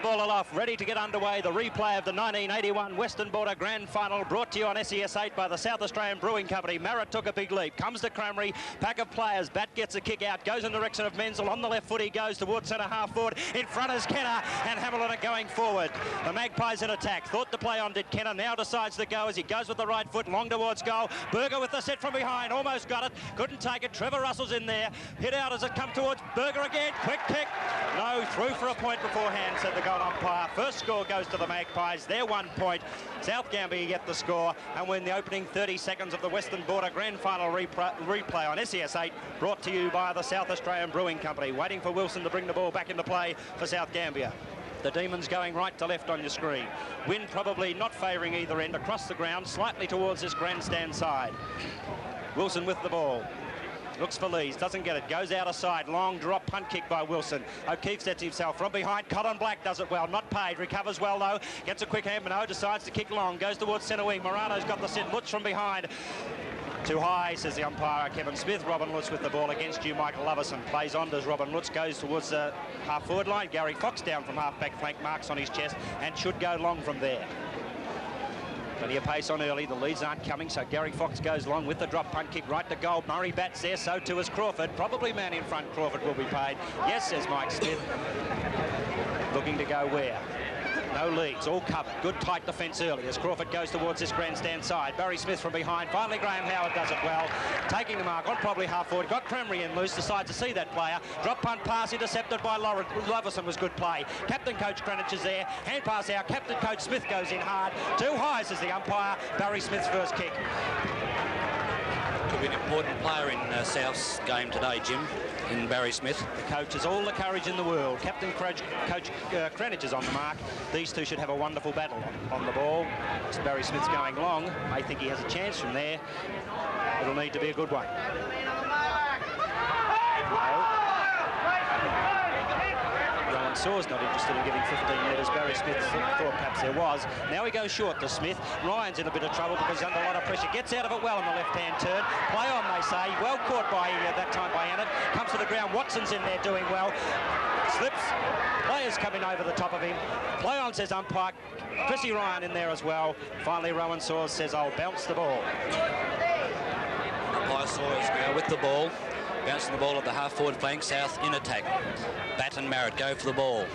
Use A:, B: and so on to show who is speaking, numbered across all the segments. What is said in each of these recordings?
A: ball aloft, ready to get underway. The replay of the 1981 Western Border Grand Final, brought to you on SES 8 by the South Australian Brewing Company. Marrett took a big leap, comes to Cramry, pack of players. Bat gets a kick out, goes in the direction of Menzel. On the left foot he goes towards centre half forward. In front is Kenner, and Hamilton are going forward. The Magpies in attack. Thought to play on, did Kenner. Now decides to go as he goes with the right foot, long towards goal. Berger with the set from behind, almost got it, couldn't take it. Trevor Russell's in there, hit out as it come towards Berger again. Quick kick, no, through for a point beforehand, said the goal umpire. First score goes to the Magpies, their 1 point. South Gambier get the score and win the opening 30 seconds of the Western Border Grand Final replay on SES 8, brought to you by the South Australian Brewing Company. Waiting for Wilson to bring the ball back into play for South Gambier. The Demons going right to left on your screen. Wind probably not favouring either end, across the ground, slightly towards this grandstand side. Wilson with the ball. Looks for Lees, doesn't get it, goes out of side, long drop punt kick by Wilson. O'Keefe sets himself from behind, Colin Black does it well, not paid, recovers well though, gets a quick hand, Minot decides to kick long, goes towards centre wing. Morano's got the sit, Lutz from behind. Too high, says the umpire, Kevin Smith. Robin Lutz with the ball against you, Michael Lovison. Plays on as Robin Lutz goes towards the half-forward line. Gary Fox down from half-back flank, marks on his chest, and should go long from there. Plenty of pace on early, the leads aren't coming, so Gary Fox goes long with the drop punt kick right to goal. Murray bats there, so too is Crawford. Probably man in front, Crawford will be paid. Yes, says Mike Smith. Looking to go where? No leads, all covered. Good tight defence early as Crawford goes towards this grandstand side. Barry Smith from behind. Finally, Graham Howard does it well. Taking the mark on probably half forward. Got Cramry in loose, decides to see that player. Drop punt pass intercepted by Lovison was good play. Captain Coach Greenwich is there. Hand pass out. Captain Coach Smith goes in hard. Too high, says the umpire. Barry Smith's first kick.
B: Could be an important player in South's game today, Jim, in Barry Smith.
A: The coach has all the courage in the world. Captain Coach Greenwich is on the mark. These two should have a wonderful battle on the ball. So Barry Smith's going long. May think he has a chance from there. It'll need to be a good one. Rowan Saw's not interested in giving 15 metres. Barry Smith thought perhaps there was. Now he goes short to Smith. Ryan's in a bit of trouble because he's under a lot of pressure. Gets out of it well on the left-hand turn. Play on, they say. Well caught by that time by Annett. Comes to the ground. Watson's in there doing well. Slips. Players coming over the top of him. Play on, says umpire. Chrissy Ryan in there as well. Finally, Rowan Saws says, I'll bounce the ball.
B: Umpire Saws now with the ball. Bouncing the ball at the half-forward flank, South in attack. Batt and Marrett go for the ball.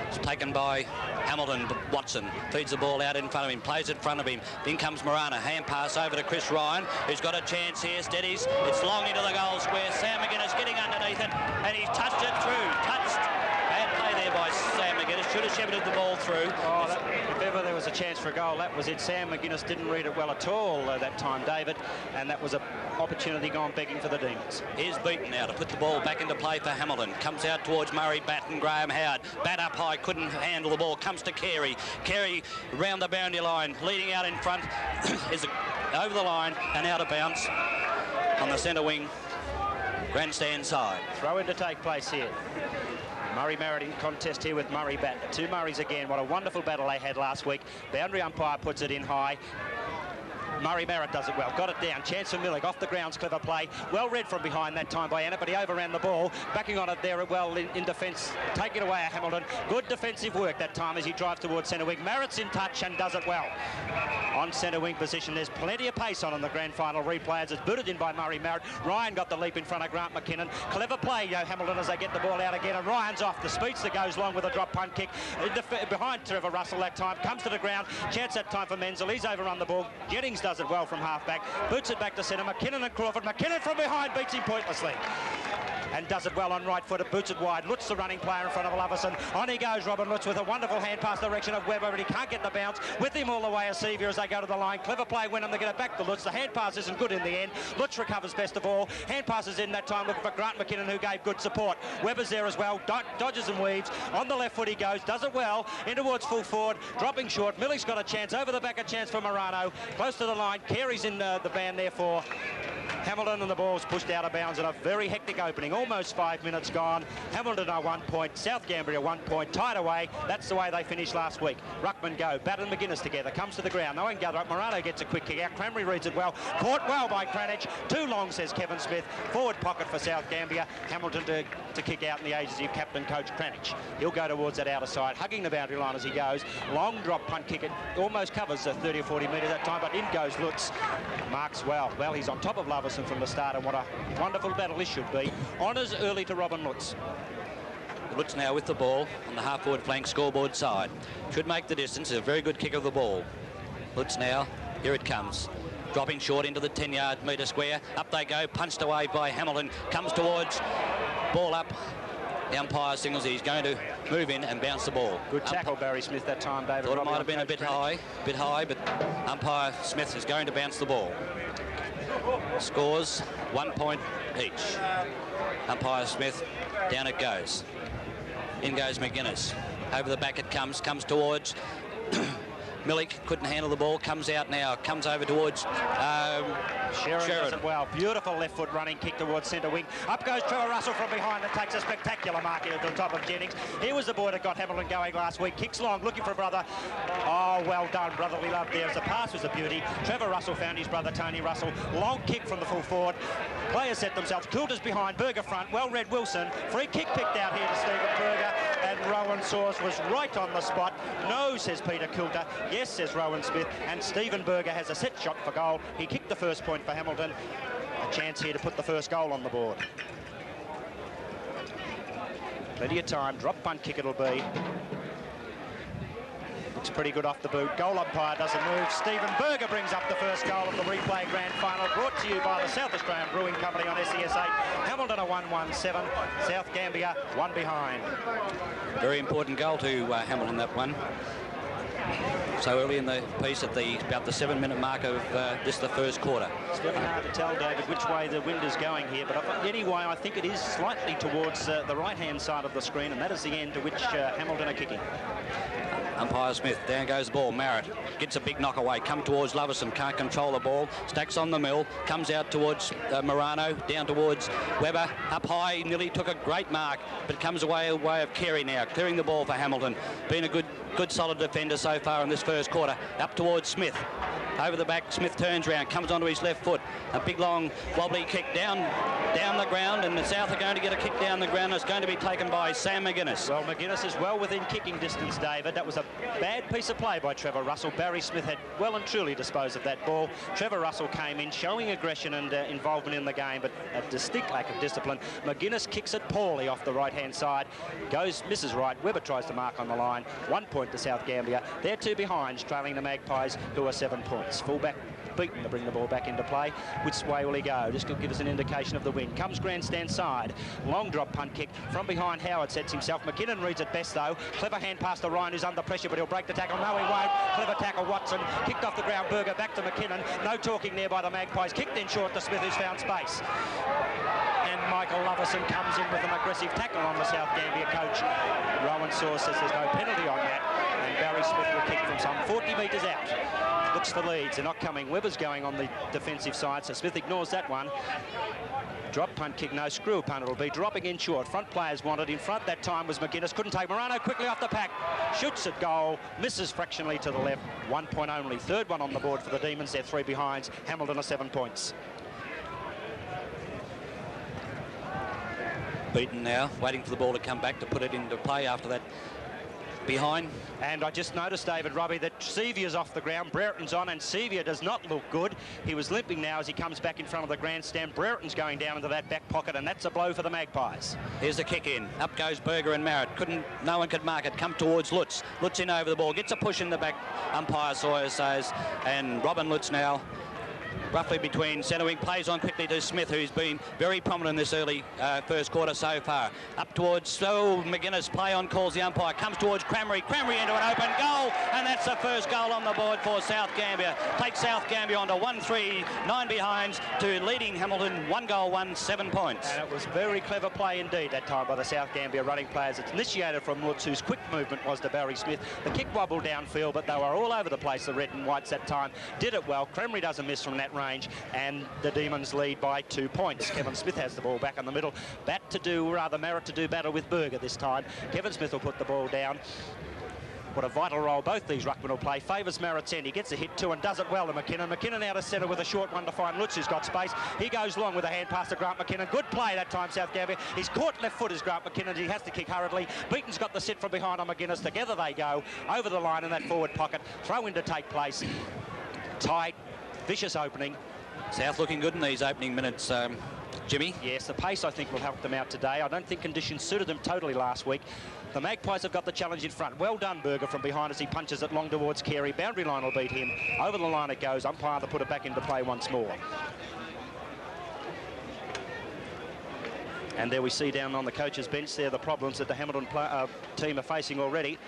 B: It's taken by Hamilton. Watson feeds the ball out in front of him, plays it in front of him. In comes Morano. Hand pass over to Chris Ryan, who's got a chance here. Steadies. It's long into the goal square. Sam McGuinness getting underneath it, and he's touched it through. Touched. Bad play there by Sam McGuinness. Should have shepherded the ball through.
A: Oh, if ever there was a chance for a goal, that was it. Sam McGuinness didn't read it well at all that time, David, and that was an opportunity gone begging for the Demons.
B: Here's Beaton now to put the ball back into play for Hamilton. Comes out towards Murray, Batt and Graham Howard. Batt up high, couldn't handle the ball. Comes to Carey. Carey round the boundary line, leading out in front. Is over the line and out of bounds on the centre wing grandstand side.
A: Throw in to take place here. Murray Marrett in contest here with Murray Batt. The two Murrays again. What a wonderful battle they had last week. Boundary umpire puts it in high. Murray Marrett does it well. Got it down. Chance for Milling. Off the grounds. Clever play. Well read from behind that time by Annett, but he overran the ball. Backing on it there well in defence. Take it away at Hamilton. Good defensive work that time as he drives towards centre wing. Marrett's in touch and does it well. On centre wing position, there's plenty of pace on the grand final replay as it's booted in by Murray Marrett. Ryan got the leap in front of Grant McKinnon. Clever play, Hamilton, as they get the ball out again. And Ryan's off. The speedster goes long with a drop punt kick. Behind Trevor Russell that time. Comes to the ground. Chance that time for Menzel. He's overrun the ball. Jennings does it well from half-back. Boots it back to centre. McKinnon and Crawford. McKinnon from behind beats him pointlessly. And does it well on right foot. It boots it wide. Lutz, the running player in front of Lovison. On he goes, Robin Lutz, with a wonderful hand pass direction of Webber, but he can't get the bounce. With him all the way is Sevier as they go to the line. Clever play, Wenham to get it back to Lutz. The hand pass isn't good in the end. Lutz recovers best of all. Hand passes in that time, looking for Grant McKinnon, who gave good support. Webber's there as well. Dodges and weaves. On the left foot he goes. Does it well. In towards full forward. Dropping short. Millie's got a chance. Over the back, a chance for Morano. Close to the line. Carey's in the band there for Hamilton, and the ball's pushed out of bounds in a very hectic opening. Almost 5 minutes gone. Hamilton are 1 point, South Gambier 1 point, tied away. That's the way they finished last week. Ruckman go, Batt and McGuinness together, comes to the ground. No one gather up. Morano gets a quick kick out. Cranberry reads it well. Caught well by Cranich. Too long, says Kevin Smith. Forward pocket for South Gambier. Hamilton to kick out in the agency of captain coach Cranich. He'll go towards that outer side, hugging the boundary line as he goes. Long drop punt kick. It almost covers the 30 or 40 metres that time, but in goes Lutz. Marks well. Well, he's on top of Loverson from the start, and what a wonderful battle this should be. Honours early to Robin Lutz.
B: Lutz now with the ball on the half-forward flank scoreboard side. Should make the distance. A very good kick of the ball. Lutz now. Here it comes. Dropping short into the 10-yard metre square. Up they go. Punched away by Hamilton. Comes towards. Ball up. The umpire signals he's going to move in and bounce the ball.
A: Good tackle, Barry Smith, that time, David.
B: Thought it might have been a bit high, but umpire Smith is going to bounce the ball. Scores 1 point each. Umpire Smith, down it goes. In goes McGuinness. Over the back it comes towards Millick, couldn't handle the ball, comes out now, comes over towards
A: Sheridan does it well. Beautiful left foot running kick towards centre wing. Up goes Trevor Russell from behind and takes a spectacular mark here at the top of Jennings. He was the boy that got Hamilton going last week. Kicks long, looking for a brother. Oh, well done, brotherly love there. As the pass was a beauty. Trevor Russell found his brother Tony Russell. Long kick from the full forward. Players set themselves. Coulter's behind, Berger front. Well read Wilson. Free kick picked out here to Stephen Berger. And Rowan Source was right on the spot. No, says Peter Coulter. Yes, says Rowan Smith. And Stephen Berger has a set shot for goal. He kicked the first point for Hamilton. A chance here to put the first goal on the board. Plenty of time. Drop punt kick it'll be. Looks pretty good off the boot. Goal umpire doesn't move. Stephen Berger brings up the first goal of the replay grand final, brought to you by the South Australian Brewing Company on SES 8. Hamilton are 1-1-7. South Gambier 1 behind.
B: Very important goal to Hamilton, that one. So early in the piece at about the 7-minute mark of the first quarter.
A: It's very hard to tell, David, which way the wind is going here, but anyway, I think it is slightly towards the right-hand side of the screen, and that is the end to which Hamilton are kicking.
B: Umpire Smith, down goes the ball. Marrett gets a big knock away, come towards Loverson, can't control the ball, stacks on the mill, comes out towards Morano, down towards Webber, up high, nearly took a great mark, but comes away a way of Carey now, clearing the ball for Hamilton. Been a good solid defender so far in this first quarter. Up towards Smith. Over the back, Smith turns round, comes onto his left foot. A big long wobbly kick down the ground, and the South are going to get a kick down the ground. It's going to be taken by Sam McGuinness.
A: Well, McGuinness is well within kicking distance, David. That was a bad piece of play by Trevor Russell. Barry Smith had well and truly disposed of that ball. Trevor Russell came in showing aggression and involvement in the game, but a distinct lack of discipline. McGuinness kicks it poorly off the right-hand side. Misses right. Webber tries to mark on the line. 1 point to South Gambier. They're 2 behind, trailing the Magpies, who are 7 points. Fullback beaten to bring the ball back into play. Which way will he go? Just to give us an indication of the wind. Comes grandstand side. Long drop punt kick from behind. Howard sets himself. McKinnon reads it best though. Clever hand pass to Ryan, who's under pressure, but he'll break the tackle. No, he won't. Clever tackle Watson. Kicked off the ground. Berger back to McKinnon. No talking there by the Magpies. Kicked in short to Smith, who's found space. And Michael Loverson comes in with an aggressive tackle on the South Gambier coach. Rowan Source says there's no penalty on that. And Barry Smith will kick from some 40 metres out. Looks for leads. They're not coming. Webber's going on the defensive side, so Smith ignores that one. Drop punt kick, no screw punt. It'll be dropping in short. Front players wanted. In front that time was McGuinness. Couldn't take Morano. Quickly off the pack. Shoots at goal. Misses fractionally to the left. 1 point only. Third one on the board for the Demons. They're 3 behinds. Hamilton are 7 points.
B: Beaten now, waiting for the ball to come back to put it into play after that behind.
A: And I just noticed, David Robbie, that Sevier's off the ground. Brereton's on, and Sevier does not look good. He was limping now as he comes back in front of the grandstand. Brereton's going down into that back pocket, and that's a blow for the Magpies.
B: Here's the kick in. Up goes Berger and Marrett. No one could mark it. Come towards Lutz. Lutz in over the ball. Gets a push in the back, umpire Sawyer says. And Robin Lutz now, roughly between centre wing, plays on quickly to Smith, who's been very prominent in this early first quarter so far. Up towards McGuinness, play on, calls the umpire, comes towards Cranberry into an open goal, and that's the first goal on the board for South Gambier. Takes South Gambier on to 1-3, 9 behinds, to leading Hamilton 1 goal, 7 points.
A: And it was very clever play indeed that time by the South Gambier running players. It's initiated from Lutz, whose quick movement was to Barry Smith. The kick wobbled downfield, but they were all over the place, the red and whites that time. Did it well. Cranberry doesn't miss from that range, and the Demons lead by 2 points. Kevin Smith has the ball back in the middle. Merritt to do battle with Berger this time. Kevin Smith will put the ball down. What a vital role both these ruckmen will play. Favours Merritt's end. He gets a hit too and does it well to McKinnon. McKinnon out of centre with a short one to find Lutz, who's got space. He goes long with a hand pass to Grant McKinnon. Good play that time, South Gambier. He's caught left foot as Grant McKinnon. He has to kick hurriedly. Beaton's got the sit from behind on McGuinness. Together they go over the line in that forward pocket. Throw in to take place. Tight, vicious opening.
B: South looking good in these opening minutes, Jimmy.
A: Yes, the pace I think will help them out today. I don't think conditions suited them totally last week. The Magpies have got the challenge in front. Well done, Berger, from behind as he punches it long towards Carey. Boundary line will beat him. Over the line it goes. Umpire to put it back into play once more. And there we see down on the coach's bench there the problems that the Hamilton team are facing already.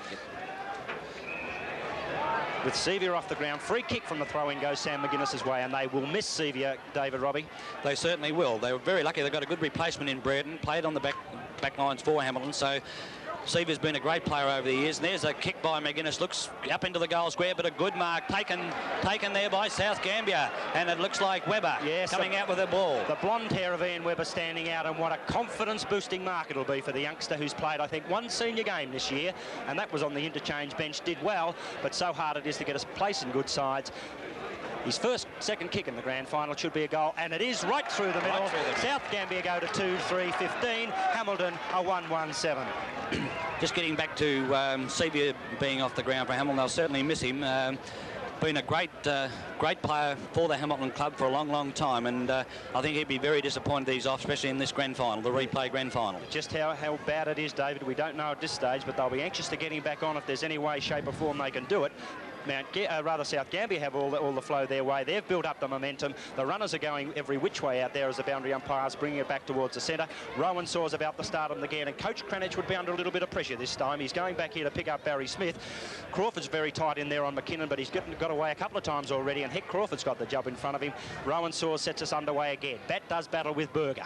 A: With Sevier off the ground, free kick from the throw-in goes Sam McGuinness's way, and they will miss Sevier, David Robbie.
B: They certainly will. They were very lucky. They got a good replacement in Brereton, played on the back lines for Hamilton, so Sevier's been a great player over the years. And there's a kick by McGuinness, looks up into the goal square, but a good mark taken there by South Gambier, and it looks like Webber coming out with the ball.
A: The blonde hair of Ian Webber standing out, and what a confidence-boosting mark it'll be for the youngster who's played, I think, one senior game this year, and that was on the interchange bench. Did well, but so hard it is to get a place in good sides. His second kick in the grand final should be a goal, and it is right through the middle. South Gambier go to 2-3-15. Hamilton a 1-1-7.
B: Just getting back to Sevier being off the ground for Hamilton, they'll certainly miss him. Been a great player for the Hamilton club for a long, long time, and I think he'd be very disappointed he's off, especially in this grand final, the replay grand final.
A: Just how bad it is, David, we don't know at this stage, but they'll be anxious to get him back on if there's any way, shape or form they can do it. South Gambier have all the flow their way. They've built up the momentum. The runners are going every which way out there as the boundary umpires bringing it back towards the centre. Rowan Saw's about to start them again, and Coach Cranich would be under a little bit of pressure this time. He's going back here to pick up Barry Smith. Crawford's very tight in there on McKinnon, but he's got away a couple of times already, and Heck Crawford's got the job in front of him. Rowan Saw sets us underway again. Bat does battle with Berger.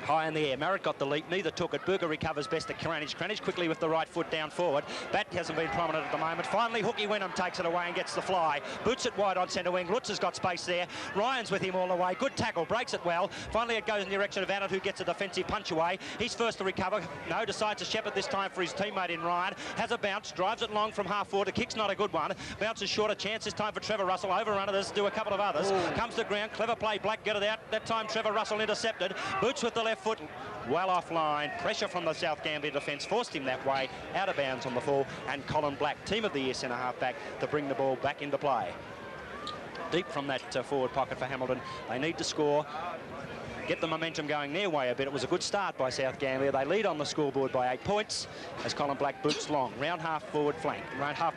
A: High in the air. Merritt got the leap. Neither took it. Berger recovers best to Cranich. Cranich quickly with the right foot down forward. Bat hasn't been prominent at the moment. Finally, Hookie Wenham takes it away and gets the fly. Boots it wide on centre wing. Lutz has got space there. Ryan's with him all the way. Good tackle. Breaks it well. Finally, it goes in the direction of Annett, who gets a defensive punch away. He's first to recover. No, decides to shepherd this time for his teammate in Ryan. Has a bounce. Drives it long from half forward. The kick's not a good one. Bounces short. A chance this time for Trevor Russell. Overrun others. Do a couple of others. Comes to ground. Clever play. Black get it out. That time Trevor Russell intercepted. Boots with the left foot. Well offline, pressure from the South Gambier defence forced him that way, out of bounds on the full, and Colin Black, team of the year centre half back, to bring the ball back into play. Deep from that forward pocket for Hamilton. They need to score, get the momentum going their way a bit. It was a good start by South Gambier. They lead on the scoreboard by 8 points as Colin Black boots long. Round half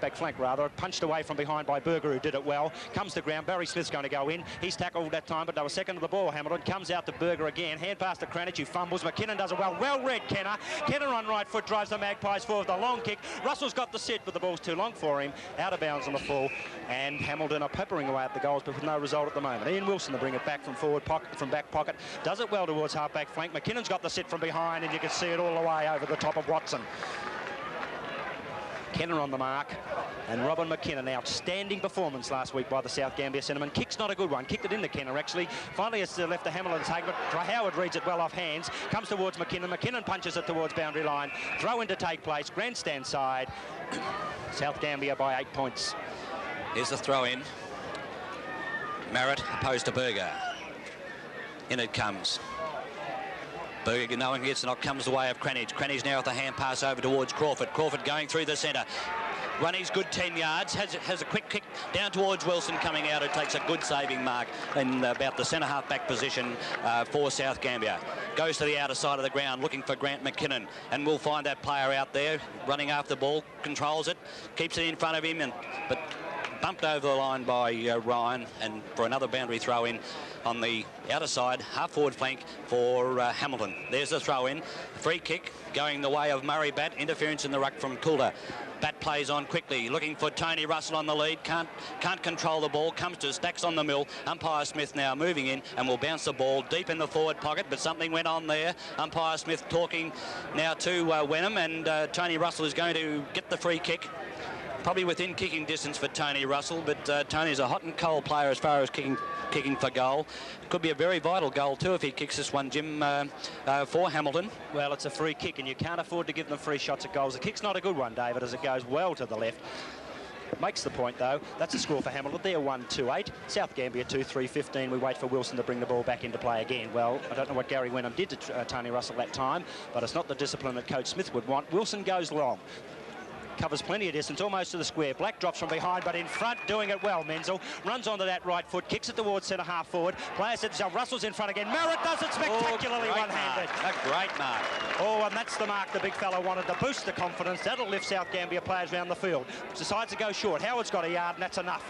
A: back flank rather. Punched away from behind by Berger, who did it well. Comes to ground. Barry Smith's going to go in. He's tackled that time, but they were second to the ball. Hamilton comes out to Berger again. Hand pass to Cranich, who fumbles. McKinnon does it well. Well read, Kenner. Kenner on right foot drives the Magpies forward with a long kick. Russell's got the sit, but the ball's too long for him. Out of bounds on the full. And Hamilton are peppering away at the goals, but with no result at the moment. Ian Wilson to bring it back from back pocket. Does it well towards half-back flank. McKinnon's got the sit from behind, and you can see it all the way over the top of Watson. Kenner on the mark, and Robin McKinnon. Outstanding performance last week by the South Gambier centreman. Kick's not a good one. Kicked it into Kenner, actually. Finally, it's left to Hamilton to take, but Howard reads it well off hands. Comes towards McKinnon. McKinnon punches it towards boundary line. Throw in to take place. Grandstand side. South Gambier by 8 points.
B: Here's the throw in. Merritt opposed to Berger. In it comes. Berger, no one gets the knock, comes the way of Cranich. Cranich now with the hand pass over towards Crawford. Crawford going through the centre. Running's good 10 yards, has a quick kick down towards Wilson coming out, who takes a good saving mark in about the centre half-back position for South Gambier. Goes to the outer side of the ground looking for Grant McKinnon, and we'll find that player out there running after the ball, controls it, keeps it in front of him, but bumped over the line by Ryan, and for another boundary throw in on the outer side, half forward flank for Hamilton. There's the throw in, free kick going the way of Murray Bat, interference in the ruck from Coulter. Bat plays on quickly, looking for Tony Russell on the lead, can't control the ball, comes to Stacks on the mill. Umpire Smith now moving in and will bounce the ball deep in the forward pocket, but something went on there. Umpire Smith talking now to Wenham, and Tony Russell is going to get the free kick. Probably within kicking distance for Tony Russell, but Tony's a hot and cold player as far as kicking for goal. Could be a very vital goal too if he kicks this one, Jim, for Hamilton.
A: Well, it's a free kick, and you can't afford to give them free shots at goals. The kick's not a good one, David, as it goes well to the left. Makes the point, though. That's a score for Hamilton. They're 1-2-8. South Gambier 2-3-15. We wait for Wilson to bring the ball back into play again. Well, I don't know what Gary Wenham did to Tony Russell that time, but it's not the discipline that Coach Smith would want. Wilson goes long. Covers plenty of distance, almost to the square. Black drops from behind, but in front, doing it well, Menzel. Runs onto that right foot, kicks it towards centre-half forward. Player sets himself, Russell's in front again. Merritt does it spectacularly one-handed.
B: A great mark.
A: Oh, and that's the mark the big fella wanted to boost the confidence. That'll lift South Gambier players around the field. Decides to go short. Howard's got a yard, and that's enough.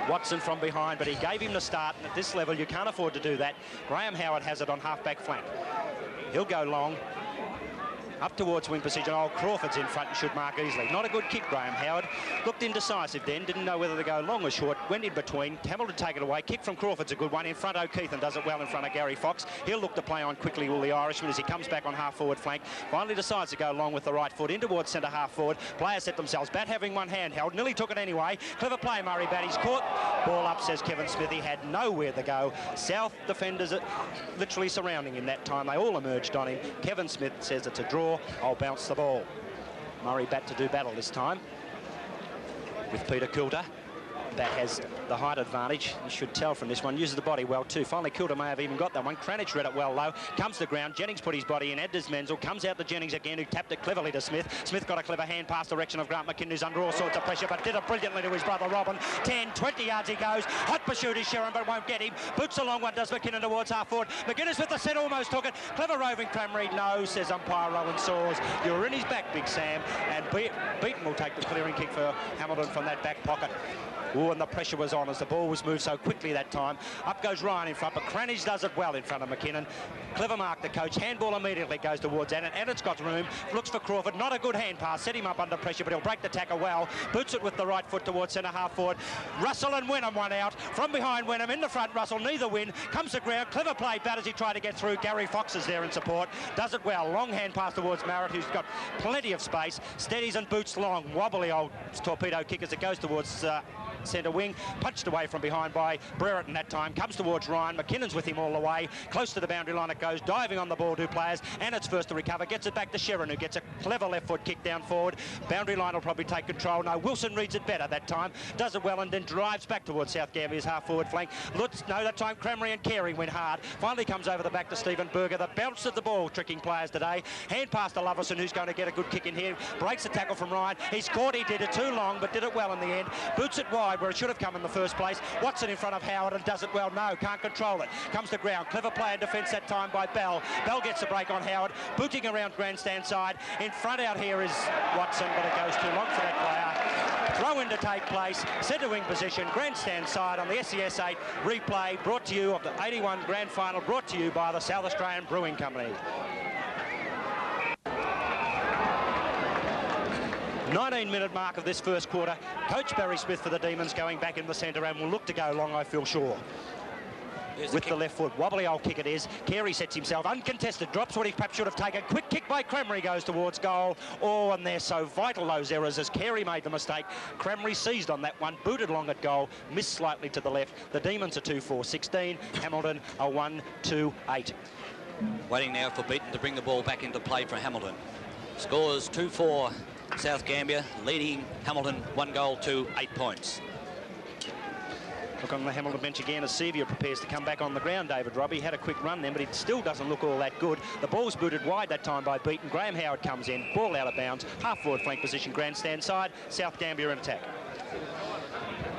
A: Watson from behind, but he gave him the start, and at this level, you can't afford to do that. Graham Howard has it on half-back flank. He'll go long. Up towards wing position. Oh, Crawford's in front and should mark easily. Not a good kick, Graham Howard. Looked indecisive then. Didn't know whether to go long or short. Went in between. Hamilton take it away. Kick from Crawford's a good one. In front, O'Keefe, and does it well in front of Gary Fox. He'll look to play on quickly, will the Irishman, as he comes back on half-forward flank. Finally decides to go long with the right foot in towards centre-half forward. Players set themselves. Bat having one hand held. Nearly took it anyway. Clever play, Murray Bat. He's caught. Ball up, says Kevin Smith. He had nowhere to go. South defenders are literally surrounding him that time. They all emerged on him. Kevin Smith says it's a draw. I'll bounce the ball. Murray Bat to do battle this time with Peter Coulter. Bat has the height advantage. You should tell from this one. Uses the body well too. Finally, Coulter may have even got that one. Cranich read it well low. Comes to the ground. Jennings put his body in. Edwards Menzel comes out to Jennings again, who tapped it cleverly to Smith. Smith got a clever hand pass direction of Grant McKinnon, who's under all sorts of pressure, but did it brilliantly to his brother Robin. 10, 20 yards he goes. Hot pursuit is Sherrin, but won't get him. Boots a long one, does McKinnon towards half forward. McGuinness with the set, almost took it. Clever roving Cramreed. No, says umpire Rowan Saws. You're in his back, Big Sam. And Beaton will take the clearing kick for Hamilton from that back pocket. Oh, and the pressure was on as the ball was moved so quickly that time. Up goes Ryan in front, but Cranage does it well in front of McKinnon. Clever mark, the coach. Handball immediately goes towards Annett. Annett's got room. Looks for Crawford. Not a good hand pass. Set him up under pressure, but he'll break the tackle well. Boots it with the right foot towards centre-half forward. Russell and Wenham one out. From behind Wenham, in the front, Russell. Neither win. Comes to ground. Clever play. Bat as he tried to get through. Gary Fox is there in support. Does it well. Long hand pass towards Marrett, who's got plenty of space. Steadies and boots long. Wobbly old torpedo kick as it goes towards centre wing, punched away from behind by Brereton that time, comes towards Ryan. McKinnon's with him all the way, close to the boundary line it goes, diving on the ball, two players, and it's first to recover, gets it back to Sherrin, who gets a clever left foot kick down forward. Boundary line will probably take control. No, Wilson reads it better that time, does it well, and then drives back towards South Gambier's half forward flank. Lutz, no, that time Cramry and Carey went hard. Finally comes over the back to Stephen Berger. The bounce of the ball tricking players today. Hand pass to Loverson, who's going to get a good kick in here. Breaks the tackle from Ryan. He's caught, he did it too long, but did it well in the end. Boots it wide where it should have come in the first place. Watson in front of Howard and does it well. No, can't control it. Comes to ground. Clever play in defence that time by Bell. Bell gets the break on Howard. Booting around grandstand side. In front out here is Watson, but it goes too long for that player. Throw in to take place. Centre wing position. Grandstand side on the SES 8 replay brought to you of the 81 Grand Final, brought to you by the South Australian Brewing Company. 19-minute mark of this first quarter. Coach Barry Smith for the Demons going back in the centre and will look to go long, I feel sure. With the left foot. Wobbly old kick it is. Carey sets himself uncontested. Drops what he perhaps should have taken. Quick kick by Cramry goes towards goal. Oh, and they're so vital, those errors, as Carey made the mistake. Cramry seized on that one. Booted long at goal. Missed slightly to the left. The Demons are 2-4-16. Hamilton are 1-2-8.
B: Waiting now for Beaton to bring the ball back into play for Hamilton. Scores 2-4 South Gambier, leading Hamilton 1 goal to 8 points.
A: Look on the Hamilton bench again as Sevier prepares to come back on the ground, David Robbie. Had a quick run then, but it still doesn't look all that good. The ball's booted wide that time by Beaton. Graham Howard comes in, ball out of bounds, half-forward flank position, grandstand side, South Gambier in attack.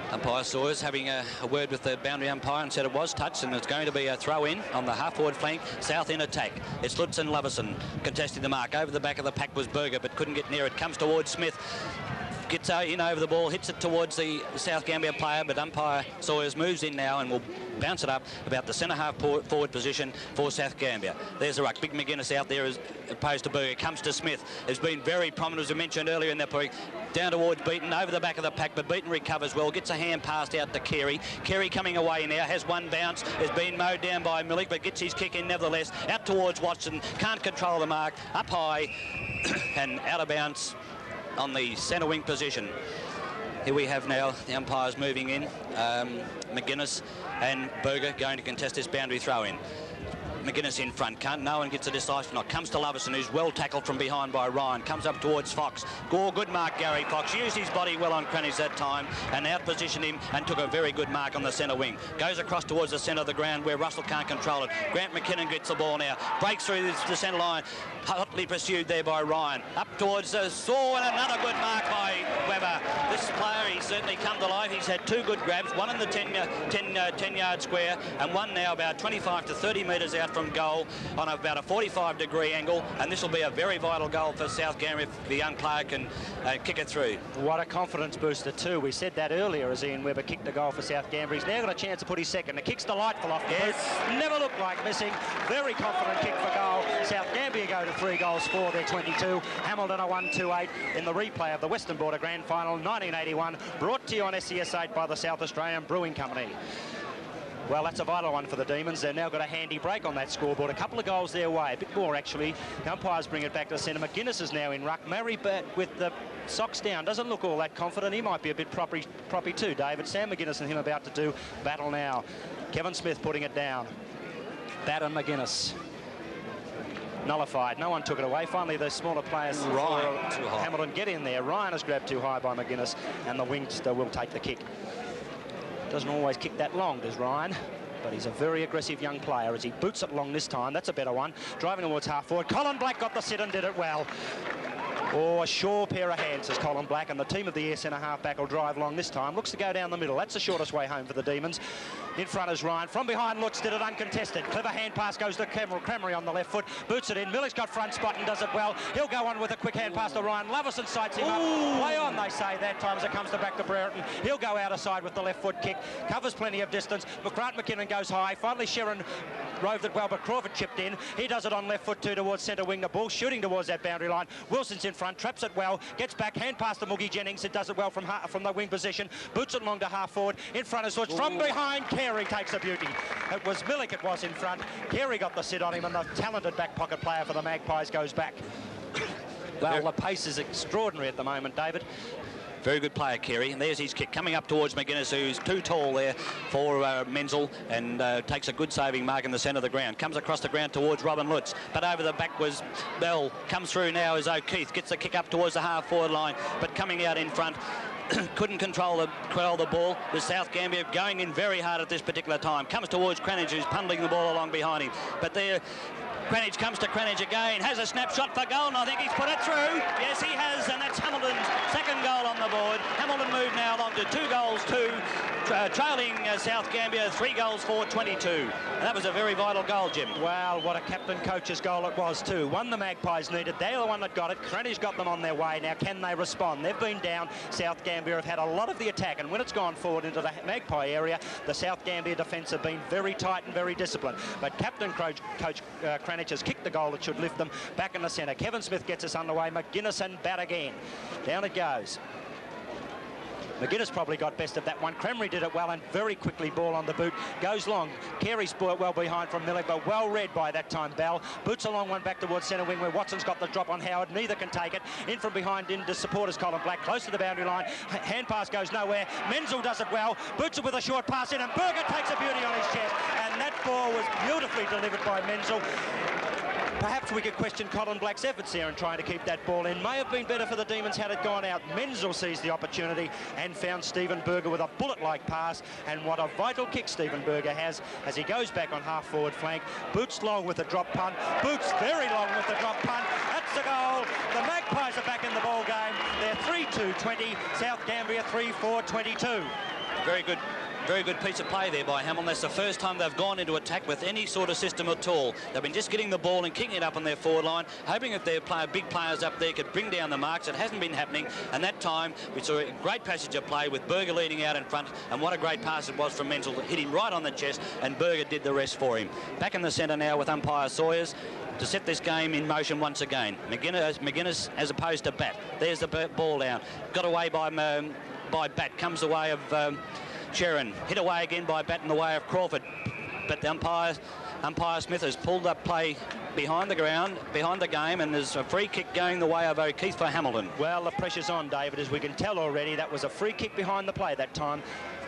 B: Umpire Sawyers having a word with the boundary umpire and said it was touched, and it's going to be a throw-in on the half-forward flank, South in attack. It's Lutz and Loverson contesting the mark. Over the back of the pack was Berger, but couldn't get near it. Comes towards Smith. Gets in over the ball, hits it towards the South Gambier player, but umpire Sawyers moves in now and will bounce it up about the centre-half forward position for South Gambier. There's the ruck. Big McGuinness out there as opposed to Berger. Comes to Smith. Has been very prominent, as I mentioned earlier in that point. Down towards Beaton, over the back of the pack, but Beaton recovers well. Gets a hand passed out to Carey. Carey coming away now, has one bounce. Has been mowed down by Millick, but gets his kick in nevertheless. Out towards Watson. Can't control the mark. Up high and out of bounds. on the centre wing position. Here we have now the umpires moving in. McGuinness and Berger going to contest this boundary throw-in. McGuinness in front, no one gets a decisive knock. Comes to Lovison, who's well tackled from behind by Ryan. Comes up towards Fox. Good mark, Gary Fox. Used his body well on Cranage that time and out-positioned him and took a very good mark on the centre wing. Goes across towards the centre of the ground where Russell can't control it. Grant McKinnon gets the ball now. Breaks through the centre line. Hotly pursued there by Ryan. Up towards Saw, and another good mark by Webber. This player, he's certainly come to life. He's had 2 good grabs, one in the 10-yard square and one now about 25 to 30 metres out from goal on about a 45-degree angle, and this will be a very vital goal for South Gambier if the young player can kick it through.
A: What a confidence booster too. We said that earlier as Ian Webber kicked the goal for South Gambier. He's now got a chance to put his second. The kick's delightful off the boot. Never looked like missing. Very confident kick for goal. South Gambier go to 3 goals for their 22. Hamilton are 1-2-8 in the replay of the Western Border Grand Final 1981, brought to you on SES 8 by the South Australian Brewing Company. Well, that's a vital one for the Demons. They've now got a handy break on that scoreboard. A couple of goals their way, a bit more actually. The umpires bring it back to the centre. McGuinness is now in ruck. Murray with the socks down doesn't look all that confident. He might be a bit proppy too, David. Sam McGuinness and him about to do battle now. Kevin Smith putting it down. Batten McGuinness. Nullified. No one took it away. Finally, the smaller players,
B: Ryan, too high.
A: Hamilton, get in there. Ryan has grabbed too high by McGuinness, and the wingster will take the kick. Doesn't always kick that long, does Ryan? But he's a very aggressive young player as he boots it long this time. That's a better one. Driving towards half forward. Colin Black got the sit and did it well. Oh, a sure pair of hands, says Colin Black, and the team of the air centre half-back will drive long this time. Looks to go down the middle. That's the shortest way home for the Demons. In front is Ryan. From behind, Lutz did it uncontested. Clever hand pass goes to Cremery on the left foot. Boots it in. Miller's got front spot and does it well. He'll go on with a quick hand pass to Ryan. Lovison sights him up. Way on, they say, that time as it comes to back to Brereton. He'll go out of side with the left foot kick. Covers plenty of distance. Grant McKinnon goes high. Finally, Sheeran roved it well, but Crawford chipped in. He does it on left foot too towards centre wing. The ball shooting towards that boundary line. Wilson's in front, traps it well, gets back, hand pass to Moogie Jennings. It does it well from the wing position. Boots it long to half forward. In front is Lutz. From behind, Carey takes a beauty. It was Millick, it was in front. Carey got the sit on him, and the talented back pocket player for the Magpies goes back. Well, the pace is extraordinary at the moment, David.
B: Very good player, Carey. And there's his kick coming up towards McGuinness, who's too tall there for Menzel, and takes a good saving mark in the centre of the ground. Comes across the ground towards Robin Lutz, but over the back was Bell. Comes through now as O'Keefe. Gets the kick up towards the half-forward line, but coming out in front. Couldn't control the ball. The South Gambier going in very hard at this particular time. Comes towards Cranage, who's pundling the ball along behind him. But there, Cranage comes to Cranage again. Has a snapshot for goal, and I think he's put it through. Yes, he has, and that's Hamilton's second goal on the board. Hamilton moved now along to 2 goals, 2, trailing South Gambier 3 goals for 22. And that was a very vital goal, Jim.
A: Well, what a captain-coach's goal it was too. One the Magpies needed. They're the one that got it. Cranage got them on their way. Now, can they respond? They've been down. South Gambier have had a lot of the attack, and when it's gone forward into the Magpie area, the South Gambier defence have been very tight and very disciplined. But Captain Coach Cranage has kicked the goal that should lift them back in the centre. Kevin Smith gets us underway. McGuinness and bat again. Down it goes. McGuinness probably got best of that one. Cremery did it well and very quickly, ball on the boot. Goes long. Carey's well behind from Millick, but well read by that time Bell. Boots a long one back towards centre wing where Watson's got the drop on Howard. Neither can take it. In from behind in to support us Colin Black. Close to the boundary line. Hand pass goes nowhere. Menzel does it well. Boots it with a short pass in and Berger takes a beauty on his chest. And that ball was beautifully delivered by Menzel. Perhaps we could question Colin Black's efforts there in trying to keep that ball in. May have been better for the Demons had it gone out. Menzel sees the opportunity and found Stephen Berger with a bullet-like pass. And what a vital kick Stephen Berger has as he goes back on half-forward flank. Boots long with a drop punt. Boots very long with the drop punt. That's the goal. The Magpies are back in the ball game. They're 3-2-20. South Gambier 3-4-22.
B: Very good piece of play there by Hamilton. That's the first time they've gone into attack with any sort of system at all. They've been just getting the ball and kicking it up on their forward line, hoping if their big players up there could bring down the marks. It hasn't been happening, and that time we saw a great passage of play with Berger leading out in front, and what a great pass it was from Menzel that hit him right on the chest, and Berger did the rest for him. Back in the centre now with umpire Sawyers to set this game in motion once again. McGuinness as opposed to Bat. There's the ball down. Got away by Bat. Comes the way of Sheeran. Hit away again by Bat in the way of Crawford. But the umpire Umpire Smith has pulled up play behind the ground, behind the game, and there's a free kick going the way of O'Keefe for Hamilton.
A: Well, the pressure's on, David, as we can tell already. That was a free kick behind the play that time.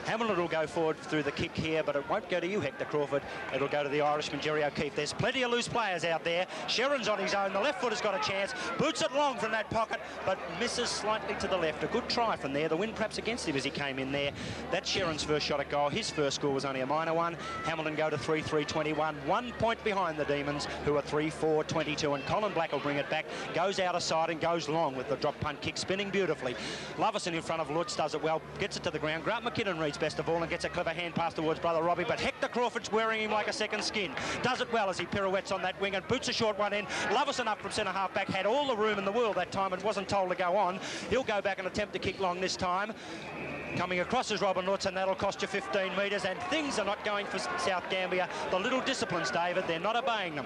A: Hamilton will go forward through the kick here, but it won't go to you, Hector Crawford. It'll go to the Irishman, Jerry O'Keefe. There's plenty of loose players out there. Sheron's on his own. The left foot has got a chance. Boots it long from that pocket, but misses slightly to the left. A good try from there. The wind perhaps against him as he came in there. That's Sheron's first shot at goal. His first score was only a minor one. Hamilton go to 3-3-21. 1 point behind the Demons, who are 3-4-22. And Colin Black will bring it back. Goes out of side and goes long with the drop punt kick, spinning beautifully. Lovison in front of Lutz does it well. Gets it to the ground. Grant McKinnon reads best of all and gets a clever hand pass towards brother Robbie, but Hector Crawford's wearing him like a second skin. Does it well as he pirouettes on that wing and boots a short one in. Lovison up from centre half back, had all the room in the world that time and wasn't told to go on. He'll go back and attempt to kick long this time. Coming across is Robin Lutz, and that'll cost you 15 metres, and things are not going for South Gambier. The little disciplines, David, they're not obeying them.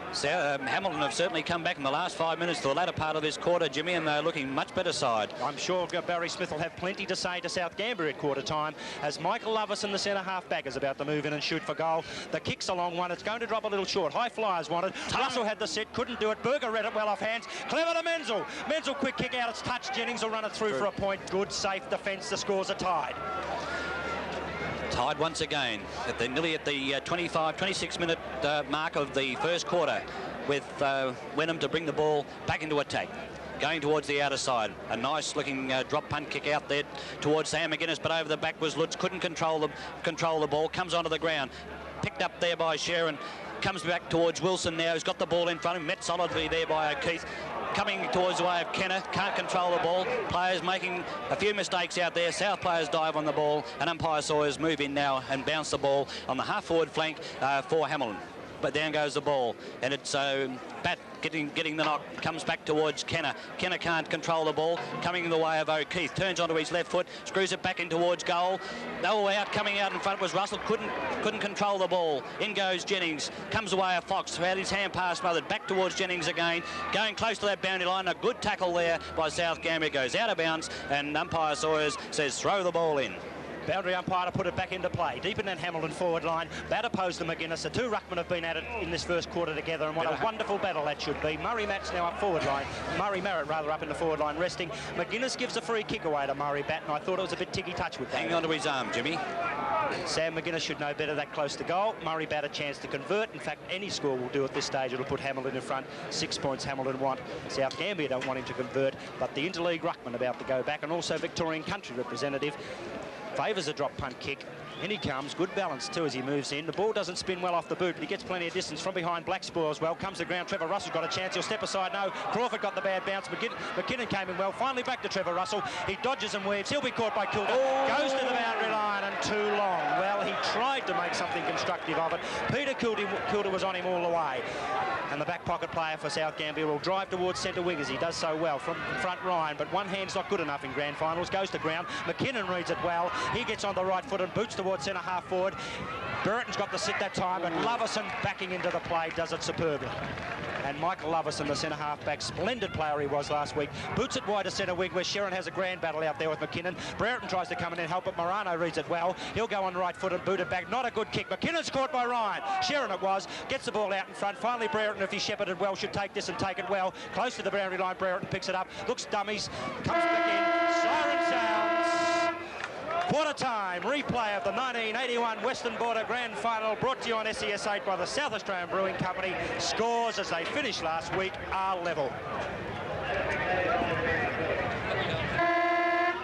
B: Hamilton have certainly come back in the last 5 minutes to the latter part of this quarter, Jimmy, and they're looking much better side.
A: I'm sure Barry Smith will have plenty to say to South Gambier at quarter time as Michael Lovison, the centre half back, is about to move in and shoot for goal. The kick's a long one. It's going to drop a little short. High flyers wanted. Russell had the set, couldn't do it. Berger read it well off hands. Clever to Menzel. Menzel quick kick out. It's touched. Jennings will run it through for a point. Good, safe defence. The scores are tied.
B: Tied once again nearly at the 26 minute mark of the first quarter, with Wenham to bring the ball back into attack. Going towards the outer side. A nice looking drop punt kick out there towards Sam McGuinness, but over the back was Lutz. Couldn't control the ball. Comes onto the ground. Picked up there by Sheron. Comes back towards Wilson now. He's got the ball in front of him. Met solidly there by O'Keefe. Coming towards the way of Kenner, can't control the ball. Players making a few mistakes out there. South players dive on the ball, and umpire Sawyers move in now and bounce the ball on the half-forward flank for Hamilton. But down goes the ball, and it's Bat getting the knock, comes back towards Kenner. Kenner can't control the ball, coming in the way of O'Keefe. Turns onto his left foot, screws it back in towards goal. No out, coming out in front was Russell. Couldn't control the ball. In goes Jennings. Comes away of Fox, who had his hand pass smothered. Back towards Jennings again, going close to that boundary line. A good tackle there by South Gambier. Goes out of bounds, and umpire Sawyers says throw the ball in.
A: Boundary umpire to put it back into play. Deep in that Hamilton forward line. Bat opposed to McGuinness. The two ruckmen have been at it in this first quarter together, and what a wonderful battle that should be. Murray Matt's now up forward line. Murray Merritt rather up in the forward line resting. McGuinness gives a free kick away to Murray Bat, and I thought it was a bit ticky-touch with that.
B: Hanging onto his arm, Jimmy.
A: Sam McGuinness should know better that close to goal. Murray Bat a chance to convert. In fact, any score will do at this stage. It'll put Hamilton in front. 6 points Hamilton want. South Gambier don't want him to convert, but the interleague ruckman about to go back, and also Victorian Country representative favours a drop punt kick. In he comes, good balance too as he moves in. The ball doesn't spin well off the boot, but he gets plenty of distance from behind. Black spoils well, comes to the ground. Trevor Russell's got a chance, he'll step aside. No, Crawford got the bad bounce. McKinnon came in well, finally back to Trevor Russell. He dodges and weaves, he'll be caught by Kilda. Goes to the boundary line and too long. Well, he tried to make something constructive of it. Peter Kilda was on him all the way. And the back pocket player for South Gambier will drive towards centre wing as he does so well from front Ryan, but one hand's not good enough in grand finals. Goes to ground. McKinnon reads it well. He gets on the right foot and boots towards centre half forward. Burton's got the sit that time, and Lovison backing into the play does it superbly. And Michael Lovison, the centre half back, splendid player he was last week, boots it wide to centre wing where Sheron has a grand battle out there with McKinnon. Brereton tries to come in and help, but Morano reads it well. He'll go on the right foot and boot it back. Not a good kick. McKinnon's caught by Ryan. Sheron it was. Gets the ball out in front. Finally Brereton, if he shepherded well, should take this and take it well. Close to the boundary line, Brereton picks it up. Looks dummies. Comes back in. Siren sounds. Quarter time, replay of the 1981 Western Border Grand Final, brought to you on SES 8 by the South Australian Brewing Company. Scores as they finished last week are level.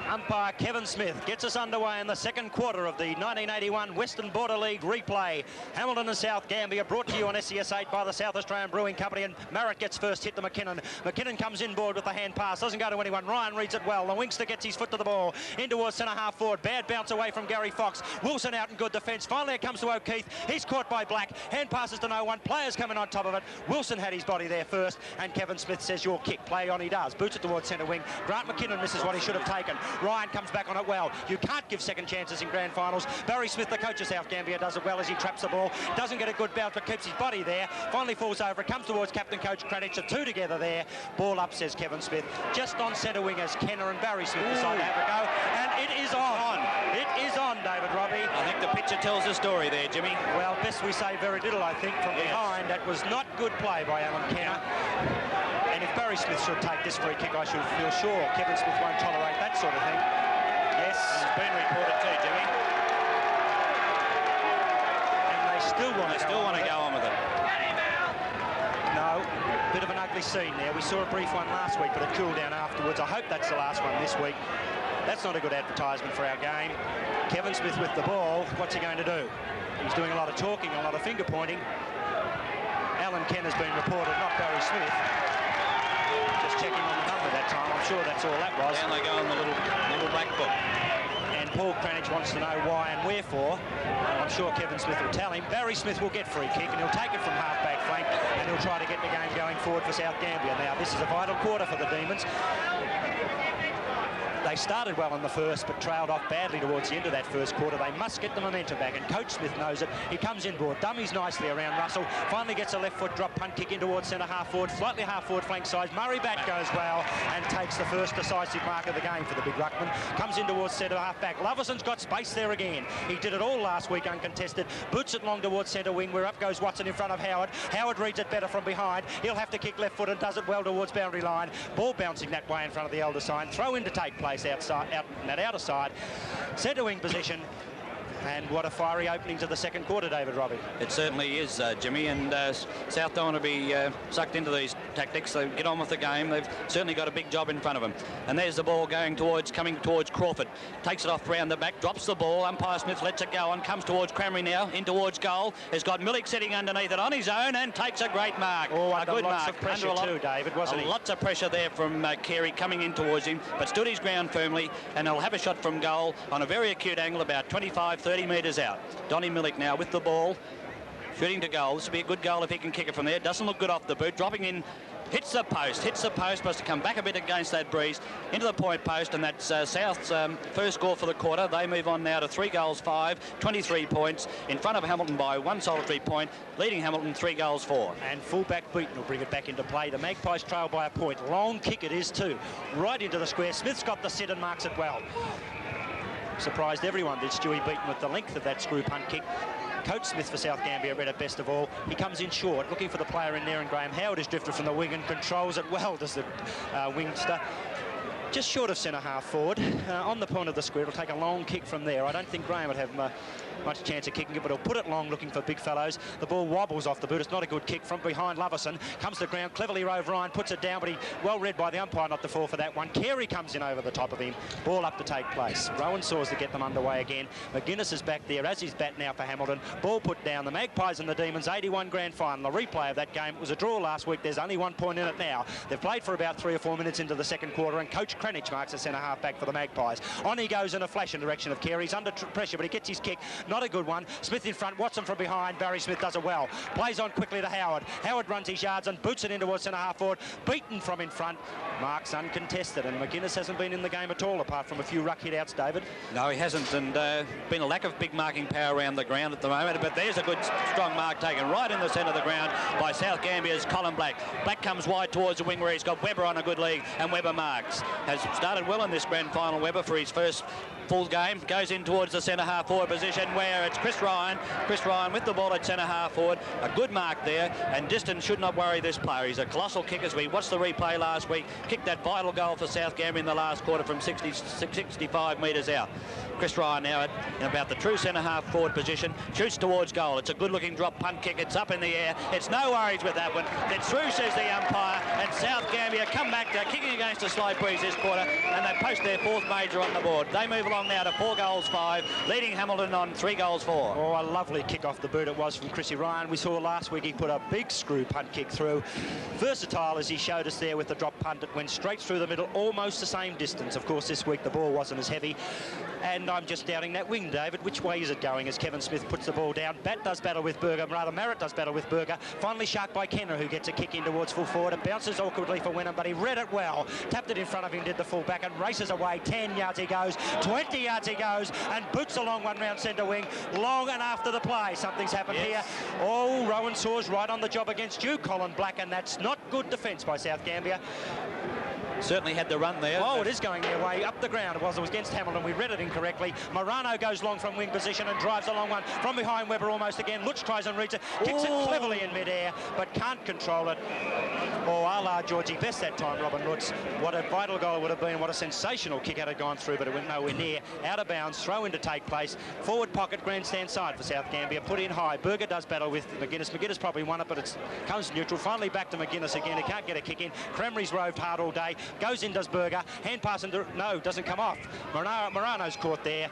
A: Umpire Kevin Smith gets us underway in the second quarter of the 1981 Western Border League replay. Hamilton and South Gambier, brought to you on SES 8 by the South Australian Brewing Company, and Marrett gets first hit to McKinnon. McKinnon comes inboard with the hand pass, doesn't go to anyone. Ryan reads it well. The Wingster gets his foot to the ball, in towards centre half forward. Bad bounce away from Gary Fox. Wilson out in good defence. Finally it comes to O'Keefe. He's caught by Black. Hand passes to no one. Players coming on top of it. Wilson had his body there first, and Kevin Smith says your kick. Play on he does. Boots it towards centre wing. Grant McKinnon misses what he should have taken. Ryan comes back on it well. You can't give second chances in grand finals. Barry Smith, the coach of South Gambier, does it well as he traps the ball. Doesn't get a good bounce, but keeps his body there. Finally falls over. It comes towards captain coach Cradich. The two together there. Ball up, says Kevin Smith. Just on centre wing as Kenner and Barry Smith decide to have a go. And it is on. It is on, David Robbie.
B: I think the pitch picture tells the story there, Jimmy.
A: Well, best we say very little, I think, from behind. That was not good play by Alan Kenner. And if Barry Smith should take this free kick, I should feel sure Kevin Smith won't tolerate that sort of thing. Yes.
B: It's been reported too, Jimmy.
A: And they still want to
B: go on with it.
A: No, bit of an ugly scene there. We saw a brief one last week, but it cooled down afterwards. I hope that's the last one this week. That's not a good advertisement for our game. Kevin Smith with the ball. What's he going to do? He's doing a lot of talking, a lot of finger pointing. Alan Kenner's been reported, not Barry Smith. Just checking on the number that time. I'm sure that's all that was.
B: Down they go on the little black book.
A: And Paul Cranage wants to know why and wherefore. I'm sure Kevin Smith will tell him. Barry Smith will get free kick and he'll take it from half-back flank and he'll try to get the game going forward for South Gambier. Now, this is a vital quarter for the Demons. They started well in the first, but trailed off badly towards the end of that first quarter. They must get the momentum back, and Coach Smith knows it. He comes inboard, dummies nicely around Russell, finally gets a left foot drop punt kick in towards centre half forward, slightly half forward flank side. Murray Batt goes well and takes the first decisive mark of the game for the big ruckman. Comes in towards centre half back. Loverson's got space there again. He did it all last week uncontested. Boots it long towards centre wing, where up goes Watson in front of Howard. Howard reads it better from behind. He'll have to kick left foot and does it well towards boundary line. Ball bouncing that way in front of the elder sign. Throw in to take place outside, out that outer side. Centre wing position. And what a fiery opening to the second quarter, David Robbie.
B: It certainly is, Jimmy, and South don't want to be sucked into these tactics. They get on with the game. They've certainly got a big job in front of them. And there's the ball coming towards Crawford. Takes it off round the back, drops the ball. Umpire Smith lets it go on, comes towards Cramry now, in towards goal. Has got Milik sitting underneath it on his own and takes a great mark.
A: Oh,
B: a good
A: lots
B: mark.
A: of pressure too, David, wasn't he?
B: Lots of pressure there from Carey coming in towards him, but stood his ground firmly, and he'll have a shot from goal on a very acute angle, about 25, 30 metres out. Donnie Milik now with the ball, shooting to goal. This will be a good goal if he can kick it from there. Doesn't look good off the boot. Dropping in, hits the post. Supposed to come back a bit against that breeze into the point post, and that's South's first score for the quarter. They move on now to 3 goals 5, 23 points, in front of Hamilton by 1 solitary point, leading Hamilton 3 goals 4.
A: And fullback Beaton will bring it back into play. The Magpies trail by a point. Long kick it is too. Right into the square. Smith's got the sit and marks it well. Surprised everyone, did Stewie Beaton, with the length of that screw punt kick. Coach Smith for South Gambier read it best of all. He comes in short, looking for the player in there, and Graham Howard is drifted from the wing and controls it well, does the wingster. Just short of centre half forward, on the point of the square. It'll take a long kick from there. I don't think Graham would have much chance of kicking it, but he'll put it long, looking for big fellows. The ball wobbles off the boot. It's not a good kick. From behind, Loverson comes to the ground, cleverly rove Ryan, puts it down, but he well read by the umpire not to fall for that one. Carey comes in over the top of him. Ball up to take place. Rowan Saws to get them underway again. McGuinness is back there, as is Batt now for Hamilton. Ball put down. The Magpies and the Demons, 81 grand final. The replay of that game, it was a draw last week. There's only 1 point in it now. They've played for about 3 or 4 minutes into the second quarter, and Coach Cranage marks a centre half back for the Magpies. On he goes in a flash in direction of Carey. He's under pressure, but he gets his kick. Not a good one. Smith in front, Watson from behind. Barry Smith does it well. Plays on quickly to Howard. Howard runs his yards and boots it in towards centre half forward. Beaten from in front. Marks uncontested, and McGuinness hasn't been in the game at all, apart from a few ruck hit-outs, David.
B: No, he hasn't, and been a lack of big marking power around the ground at the moment, but there's a good strong mark taken right in the centre of the ground by South Gambier's Colin Black. Black comes wide towards the wing where he's got Webber on a good lead, and Webber marks. Has started well in this grand final, Webber, for his first full game. Goes in towards the centre half forward position where it's Chris Ryan. Chris Ryan with the ball at centre half forward. A good mark there, and distance should not worry this player. He's a colossal kick, as we watched the replay last week. Kicked that vital goal for South Gambier in the last quarter from 65 metres out. Chris Ryan now in about the true centre half forward position. Shoots towards goal. It's a good looking drop punt kick. It's up in the air. It's no worries with that one. It's through, says the umpire, and South Gambier come back to kicking against a slight breeze this quarter, and they post their 4th major on the board. They move along now to 4 goals 5, leading Hamilton on 3 goals 4.
A: Oh, a lovely kick off the boot it was from Chrissy Ryan. We saw last week he put a big screw punt kick through. Versatile, as he showed us there with the drop punt. It went straight through the middle, almost the same distance. Of course, this week the ball wasn't as heavy. And I'm just doubting that wing, David. Which way is it going as Kevin Smith puts the ball down? Batt does battle with Berger, rather Merritt does battle with Berger. Finally sharked by Kenner, who gets a kick in towards full forward. It bounces awkwardly for Wenham, but he read it well. Tapped it in front of him, did the full back, and races away. 10 yards he goes, 20 yards he goes, and boots along one round centre wing, long and after the play. Something's happened here. Oh, Rowan Saws right on the job against you, Colin Black, and that's not good defence by South Gambier.
B: certainly had the run there.
A: Oh, it is going their way up the ground. It was against Hamilton. We read it incorrectly. Morano goes long from wing position and drives a long one from behind Webber almost again. Lutz tries and reads it, kicks it cleverly in midair, but can't control it. Oh, a la Georgie Best that time, Robin Lutz. What a vital goal it would have been. What a sensational kick had it gone through, but it went nowhere near. Out of bounds, throw in to take place. Forward pocket, grandstand side for South Gambier. Put in high. Berger does battle with McGuinness. McGuinness probably won it, but it comes neutral. Finally back to McGuinness again. He can't get a kick in. Cramry's roved hard all day. Goes in, does Berger. Hand pass, and no, doesn't come off. Morano's caught there.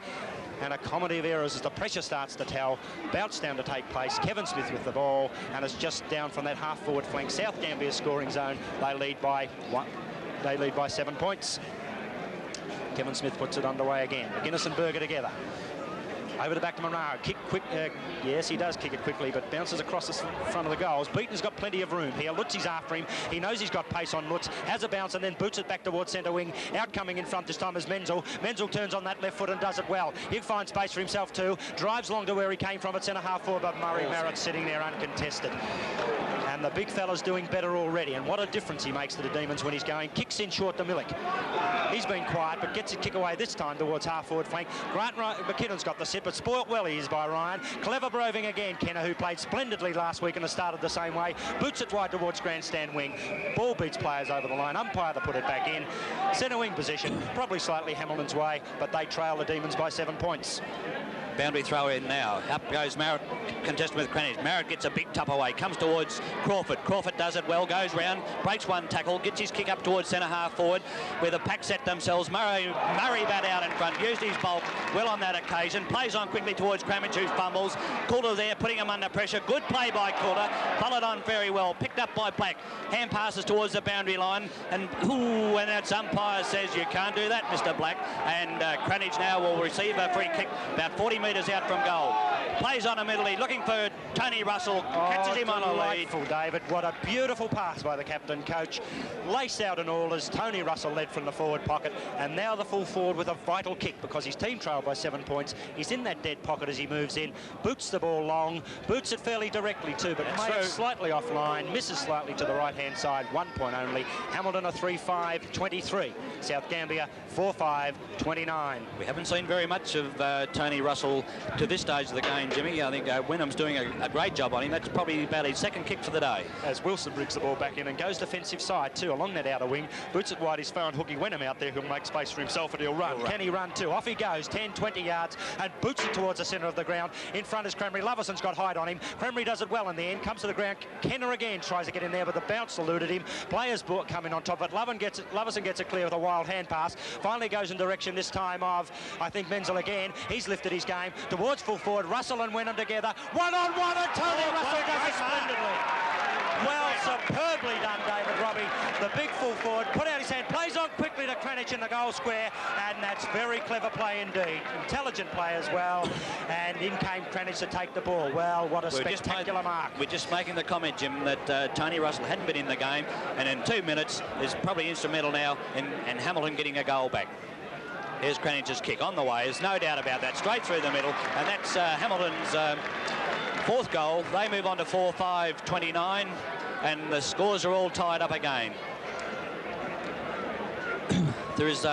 A: And a comedy of errors as the pressure starts to tell. Bounce down to take place. Kevin Smith with the ball, and it's just down from that half-forward flank. South Gambier scoring zone. They lead by 7 points. Kevin Smith puts it underway again. McGuinness and Berger together. Over the back to Morano. Kick quick. Yes, he does kick it quickly, but bounces across the front of the goals. Beaton's got plenty of room here. Lutz is after him. He knows he's got pace on Lutz. Has a bounce and then boots it back towards centre wing. Out coming in front this time is Menzel. Menzel turns on that left foot and does it well. He'll find space for himself too. Drives long to where he came from at centre half forward, but Murray Marrott sitting there uncontested. And the big fella's doing better already. And what a difference he makes to the Demons when he's going. Kicks in short to Millick. He's been quiet, but gets a kick away this time towards half-forward flank. Grant McKinnon's got the sit, but spoilt well he is by Ryan. Clever broving again, Kenner, who played splendidly last week and has started the same way. Boots it wide towards grandstand wing. Ball beats players over the line. Umpire to put it back in. Centre wing position, probably slightly Hamilton's way, but they trail the Demons by 7 points.
B: Boundary throw in now. Up goes Marrott, contested with Cranage. Marrott gets a big top away, comes towards Crawford. Crawford does it well, goes round, breaks one tackle, gets his kick up towards centre half forward, where the pack set themselves. Murray bat out in front, used his bulk well on that occasion, plays on quickly towards Cramage, who fumbles. Coulter there, putting him under pressure. Good play by Coulter, followed on very well, picked up by Black. Hand passes towards the boundary line, and and that umpire says you can't do that, Mr. Black. And Cranage now will receive a free kick about 40 metres out from goal. Plays on immediately, looking for Tony Russell, catches him on a lead.
A: David, what a beautiful pass by the captain coach. Lace out and all as Tony Russell led from the forward pocket, and now the full forward with a vital kick because his team trailed by 7 points. He's in that dead pocket as he moves in, boots the ball long, boots it fairly directly too, but may slightly offline, misses slightly to the right-hand side, 1 point only. Hamilton a 3-5-23. South Gambier 4-5-29.
B: We haven't seen very much of Tony Russell to this stage of the game, Jimmy. I think Wynnham's doing a great job on him. That's probably about his second kick for the day.
A: As Wilson brings the ball back in and goes defensive side too, along that outer wing. Boots it wide, he's found Hookie Wynnham out there who'll make space for himself and he'll run. Can he run too? Off he goes, 10-20 yards and boots it towards the centre of the ground. In front is Cramry. Loverson's got height on him. Cramry does it well in the end, comes to the ground. Kenner again tries to get in there, but the bounce eluded him. Players come in on top of it. Loverson gets it clear with a wild hand pass. Finally goes in direction this time of, I think, Menzel again. He's lifted his game towards full forward. Russell and Wynnham together. One-on-one, and Tony Russell does it splendidly. Well, superbly done, David Robbie. The big full forward put out his hand, plays on quickly to Cranich in the goal square, and that's very clever play indeed. Intelligent play as well, and in came Cranich to take the ball. Well, what a spectacular mark.
B: We're just making the comment, Jim, that Tony Russell hadn't been in the game, and in 2 minutes is probably instrumental now in Hamilton getting a goal back. Here's Cranich's kick on the way. There's no doubt about that. Straight through the middle. And that's Hamilton's fourth goal. They move on to 4-5-29. And the scores are all tied up again. There is...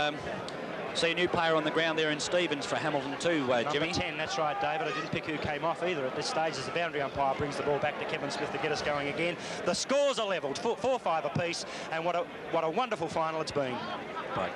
B: see a new player on the ground there in Stevens for Hamilton too, Jimmy.
A: Number 10, that's right, David. I didn't pick who came off either at this stage as the boundary umpire brings the ball back to Kevin Smith to get us going again. The scores are levelled, 4-5 apiece, and what a wonderful final it's been.
B: Right.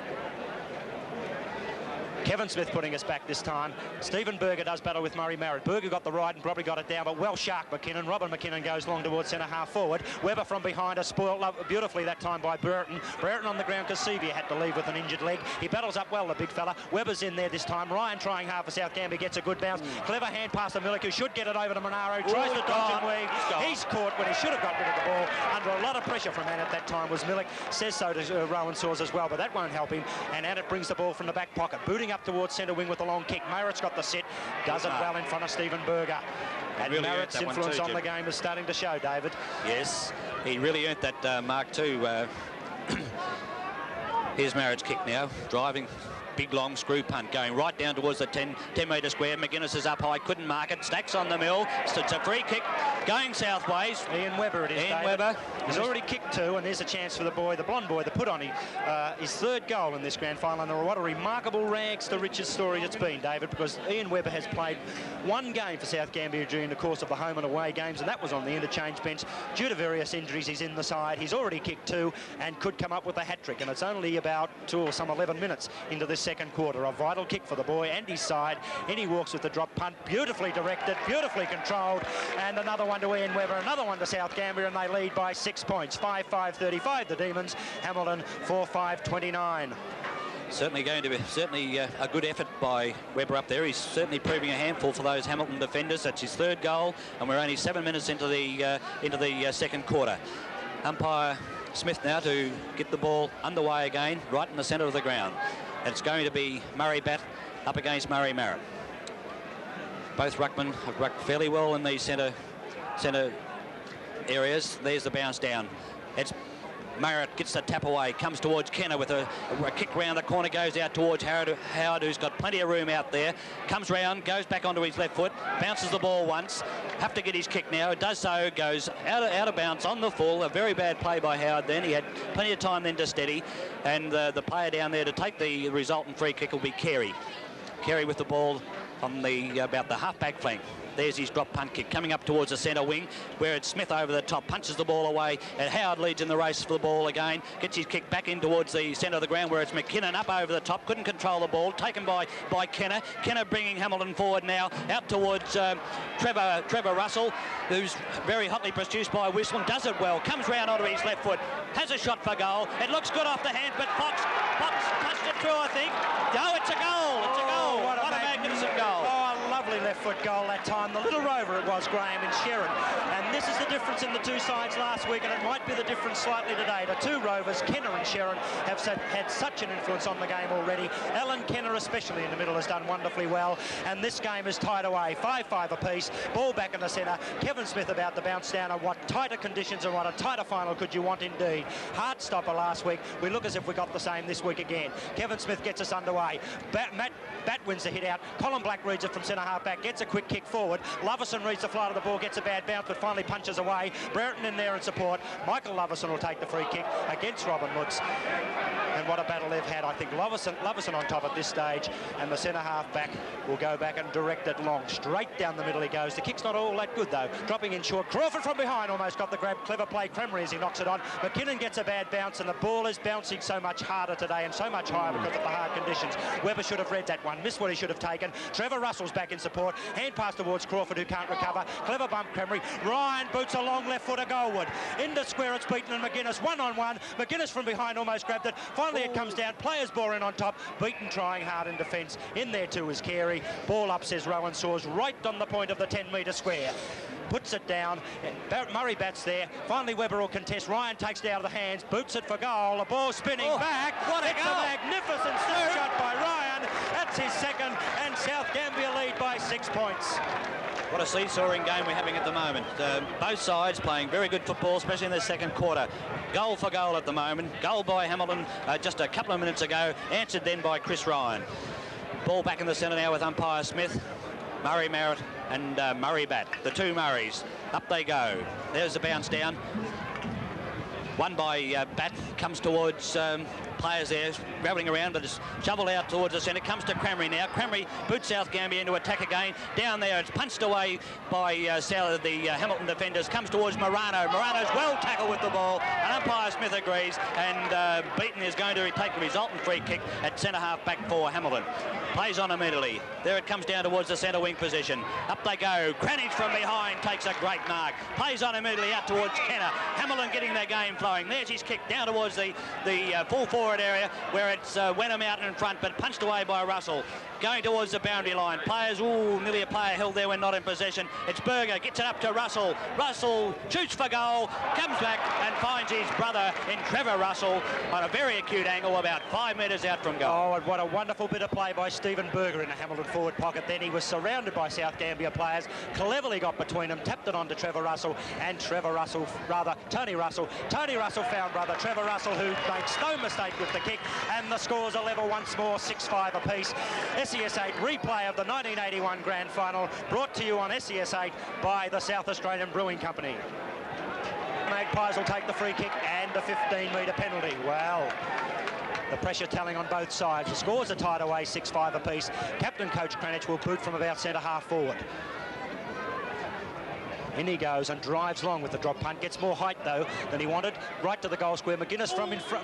A: Kevin Smith putting us back this time. Stephen Berger does battle with Murray Marrott. Berger got the right and probably got it down, but well shark McKinnon. Robin McKinnon goes long towards centre half forward. Webber from behind, spoiled beautifully that time by Brereton. Brereton on the ground because Sevier had to leave with an injured leg. He battles up well, the big fella. Webber's in there this time. Ryan trying hard for South Gambier, gets a good bounce. Clever hand pass to Millick, who should get it over to Monaro. Tries to dodge and weave. He's caught when he should have got rid of the ball. Under a lot of pressure from Annett that time was Millick. Says so to Rowan Saws as well, but that won't help him. And Annett brings the ball from the back pocket, booting up towards centre wing with a long kick. Marritt's got the sit, does it well in front of Stephen Berger. And really Marritt's influence too, on the game is starting to show, David.
B: Yes, he really earned that mark too. Here's Marritt's kick now, driving. Big long screw punt going right down towards the 10 metre square. McGuinness is up high, couldn't mark it. Stacks on the mill. So it's a free kick going southways.
A: Ian Webber it is,
B: Ian
A: David.
B: Webber.
A: He's already kicked 2, and there's a chance for the boy, the blonde boy, to put on his 3rd goal in this grand final. And what a remarkable rags to riches story it's been, David, because Ian Webber has played 1 game for South Gambier during the course of the home and away games, and that was on the interchange bench. Due to various injuries, he's in the side. He's already kicked 2 and could come up with a hat-trick, and it's only about 2 or some 11 minutes into this second quarter. A vital kick for the boy and his side. In he walks with the drop punt, beautifully directed, beautifully controlled, and another one to Ian Webber, another one to South Gambier, and they lead by 6 points. 5-5-35 the Demons, Hamilton 4-5-29.
B: Certainly going to be a good effort by Webber up there. He's certainly proving a handful for those Hamilton defenders. That's his 3rd goal, and we're only 7 minutes into the second quarter. Umpire Smith now to get the ball underway again, right in the centre of the ground. And it's going to be Murray Batt up against Murray Merritt. Both ruckmen have rucked fairly well in these centre areas. There's the bounce down. It's Merritt gets the tap away, comes towards Kenner with a kick round the corner, goes out towards Howard, who's got plenty of room out there. Comes round, goes back onto his left foot, bounces the ball once. Have to get his kick now. It does so, goes out of bounds on the full. A very bad play by Howard then. He had plenty of time then to steady. And the player down there to take the resultant free kick will be Carey. Carey with the ball on about the half-back flank. There's his drop punt kick coming up towards the centre wing, where it's Smith over the top, punches the ball away, and Howard leads in the race for the ball again. Gets his kick back in towards the centre of the ground, where it's McKinnon up over the top, couldn't control the ball, taken by Kenner. Kenner bringing Hamilton forward now, out towards Trevor Russell, who's very hotly pursued by Whistling, does it well, comes round onto his left foot, has a shot for goal. It looks good off the hand, but Fox touched it through, I think. No, it's a goal. It's a goal. What a magnificent goal.
A: Lovely left foot goal that time. The little rover it was, Graham, in Sherrin. And this is the difference in the 2 sides last week, and it might be the difference slightly today. The 2 rovers, Kenner and Sherrin, have had such an influence on the game already. Alan Kenner, especially in the middle, has done wonderfully well. And this game is tied away, 5-5 apiece. Ball back in the centre. Kevin Smith about to bounce down. And what tighter conditions and what a tighter final could you want indeed. Hard stopper last week. We look as if we got the same this week again. Kevin Smith gets us underway. Batt wins the hit out. Colin Black reads it from centre half back, gets a quick kick forward. Lovison reads the flight of the ball, gets a bad bounce, but finally punches away. Brereton in there in support. Michael Lovison will take the free kick against Robin Lutz. And what a battle they've had. I think Lovison on top at this stage, and the centre half back will go back and direct it long. Straight down the middle he goes. The kick's not all that good though. Dropping in short. Crawford from behind almost got the grab. Clever play. Cremery as he knocks it on. McKinnon gets a bad bounce, and the ball is bouncing so much harder today and so much higher because of the hard conditions. Webber should have read that one. Missed what he should have taken. Trevor Russell's back in support. Hand pass towards Crawford, who can't recover. Clever bump Cremery. Ryan boots a long left footer goalward. Into square it's Beaton and McGuinness. 1-on-1. McGuinness from behind almost grabbed it. Finally it comes down. Players bore in on top. Beaton trying hard in defence. In there too is Carey. Ball up, says Rowan Saws, right on the point of the 10-metre square. Puts it down. Murray Batt's there. Finally Webber will contest. Ryan takes it out of the hands. Boots it for goal. The ball spinning back.
B: What a
A: it's
B: goal.
A: A magnificent slip shot by Ryan. That's his second, and South Gambier lead by 6 points.
B: What a seesawing game we're having at the moment. Both sides playing very good football, especially in the second quarter. Goal for goal at the moment. Goal by Hamilton just a couple of minutes ago, answered then by Chris Ryan. Ball back in the centre now with umpire Smith, Murray Merritt and Murray Batt. The 2 Murrays. Up they go. There's the bounce down. One by Batt, comes towards players there, rattling around, but it's shoveled out towards the centre. Comes to Cremery now. Cremery boots South Gambier into attack again. Down there, it's punched away by the Hamilton defenders. Comes towards Morano. Morano's well tackled with the ball, and umpire Smith agrees, and Beaton is going to take the resultant free kick at centre half back for Hamilton. Plays on immediately. There it comes down towards the centre wing position. Up they go. Cranage from behind takes a great mark. Plays on immediately out towards Kenner. Hamilton getting their game flowing. There's his kick down towards the full forward area, where it's Wenham out in front, but punched away by Russell. Going towards the boundary line. Players, nearly a player held there when not in possession. It's Berger, gets it up to Russell. Russell shoots for goal, comes back and finds his brother in Trevor Russell on a very acute angle about 5 metres out from goal.
A: Oh, and what a wonderful bit of play by Stephen Berger in the Hamilton forward pocket. Then he was surrounded by South Gambier players, cleverly got between them, tapped it on to Trevor Russell, and Tony Russell Tony Russell found brother Trevor Russell, who makes no mistake with the kick, and the scores are level once more, 6-5 apiece. SES8 replay of the 1981 Grand Final, brought to you on SES8 by the South Australian Brewing Company. Magpies will take the free kick and a 15-metre penalty. Well, the pressure telling on both sides. The scores are tied away, 6-5 apiece. Captain Coach Cranich will boot from about centre half forward. In he goes and drives long with the drop punt. Gets more height, though, than he wanted. Right to the goal square. McGuinness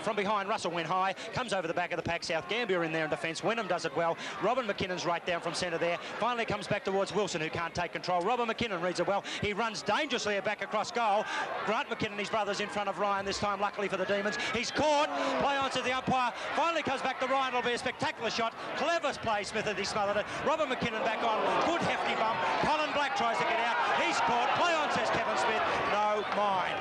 A: from behind. Russell went high. Comes over the back of the pack. South Gambier in there in defence. Wenham does it well. Robin McKinnon's right down from centre there. Finally comes back towards Wilson, who can't take control. Robin McKinnon reads it well. He runs dangerously back across goal. Grant McKinnon, his brother's in front of Ryan this time, luckily for the Demons. He's caught. Play on to the umpire. Finally comes back to Ryan. It'll be a spectacular shot. Clever play, Smith, as he smothered it. Robin McKinnon back on. Good hefty bump. Colin Black tries to get out. He's caught. Play on, says Kevin Smith. No, mine.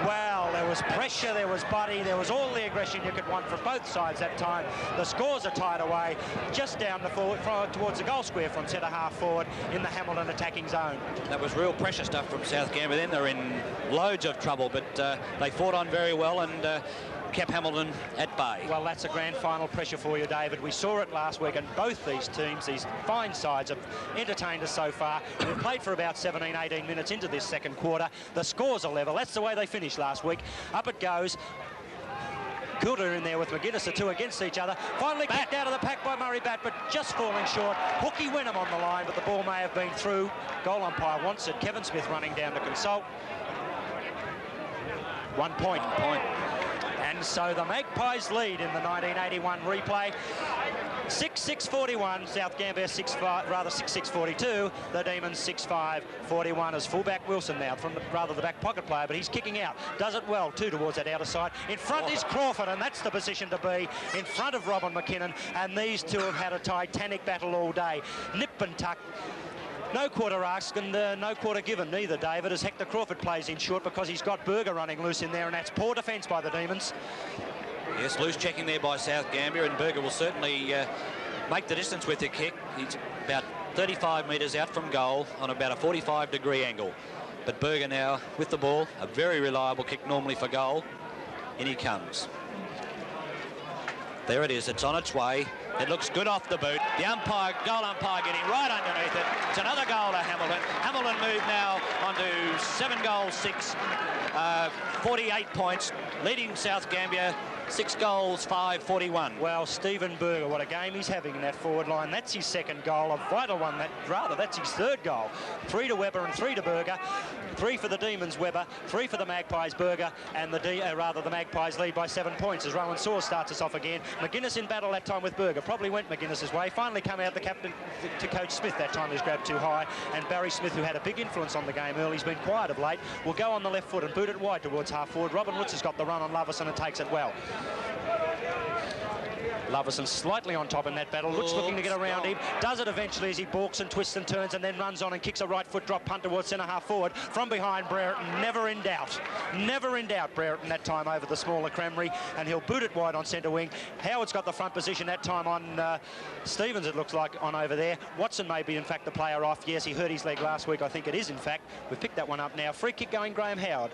A: Well, there was pressure, there was body, there was all the aggression you could want from both sides that time. The scores are tied away, just down the forward, towards the goal square from centre half forward in the Hamilton attacking zone.
B: That was real pressure stuff from South Gambier. Then they're in loads of trouble, but they fought on very well and kept Hamilton at bay.
A: Well, that's a grand final pressure for you, David. We saw it last week, and both these teams, these fine sides, have entertained us so far. We've played for about 17, 18 minutes into this second quarter. The scores are level. That's the way they finished last week. Up it goes. Coulter in there with McGuinness, the two against each other. Finally kicked out of the pack by Murray Batt, but just falling short. Hookie Wenham on the line, but the ball may have been through. Goal umpire wants it. Kevin Smith running down to consult. 1 point.
B: 1 point.
A: And so the Magpies lead in the 1981 replay. 6-6-41, South Gambier 6-6-42, the Demons 6-5-41 as fullback Wilson now from the back pocket player, but he's kicking out. Does it well, too, towards that outer side. In front is Crawford, and that's the position to be, in front of Robin McKinnon, and these two have had a titanic battle all day. Nip and tuck. No quarter asked and no quarter given neither, David, as Hector Crawford plays in short because he's got Berger running loose in there, and that's poor defence by the Demons.
B: Yes, loose checking there by South Gambier, and Berger will certainly make the distance with the kick. He's about 35 metres out from goal on about a 45-degree angle. But Berger now with the ball, a very reliable kick normally for goal. In he comes. There it is, it's on its way. It looks good off the boot. The goal umpire getting right underneath it. It's another goal to Hamilton. Hamilton move now onto 7 goals, 6, 48 points, leading South Gambier 6 goals, 5, 41.
A: Well, Stephen Berger, what a game he's having in that forward line. That's his second goal, a vital one. That's his third goal. 3 to Webber and 3 to Berger. 3 for the Demons, Webber. 3 for the Magpies, Berger. And the Magpies lead by 7 points as Rowan Saw starts us off again. McGuinness in battle that time with Berger. Probably went McGuinness's way. Finally come out the captain to Coach Smith that time. He's grabbed too high. And Barry Smith, who had a big influence on the game early, he's been quiet of late, will go on the left foot and boot it wide towards half forward. Robin Woods has got the run on Lovison and takes it well. Lovison slightly on top in that battle, looking to get around him, does it eventually as he balks and twists and turns and then runs on and kicks a right foot drop punt towards centre half forward. From behind, Brereton, never in doubt. Never in doubt, Brereton that time over the smaller Cranberry, and he'll boot it wide on centre wing. Howard's got the front position that time on Stevens, it looks like, on over there. Watson may be in fact the player off. Yes, he hurt his leg last week, I think it is in fact. We've picked that one up now. Free kick going Graham Howard.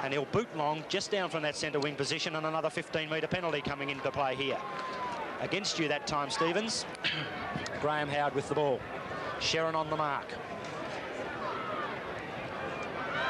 A: And he'll boot long just down from that centre wing position, and another 15-metre penalty coming into play here. Against you that time, Stevens. Graham Howard with the ball. Sherrin on the mark.